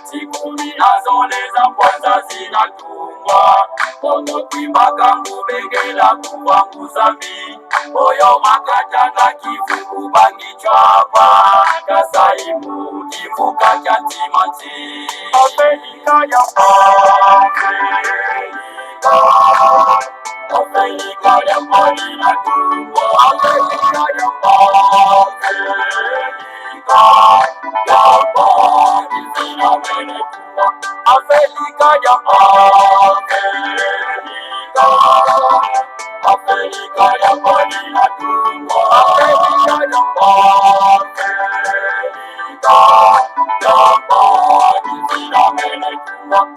Sikumi azole za kwanza zinatungwa. Kongo kwimaka ngubengela kuvanguzami. Oyo makatanga kivuku bangi chwapa. Kasaimu kivuka kyantimati. Afrika ya Afrika ya mbali na kubwa. Afrika ya mbali zina mene kubwa. Afrika ya Afrika ya mbali na kubwa. Afrika ya mbali zina mene kubwa.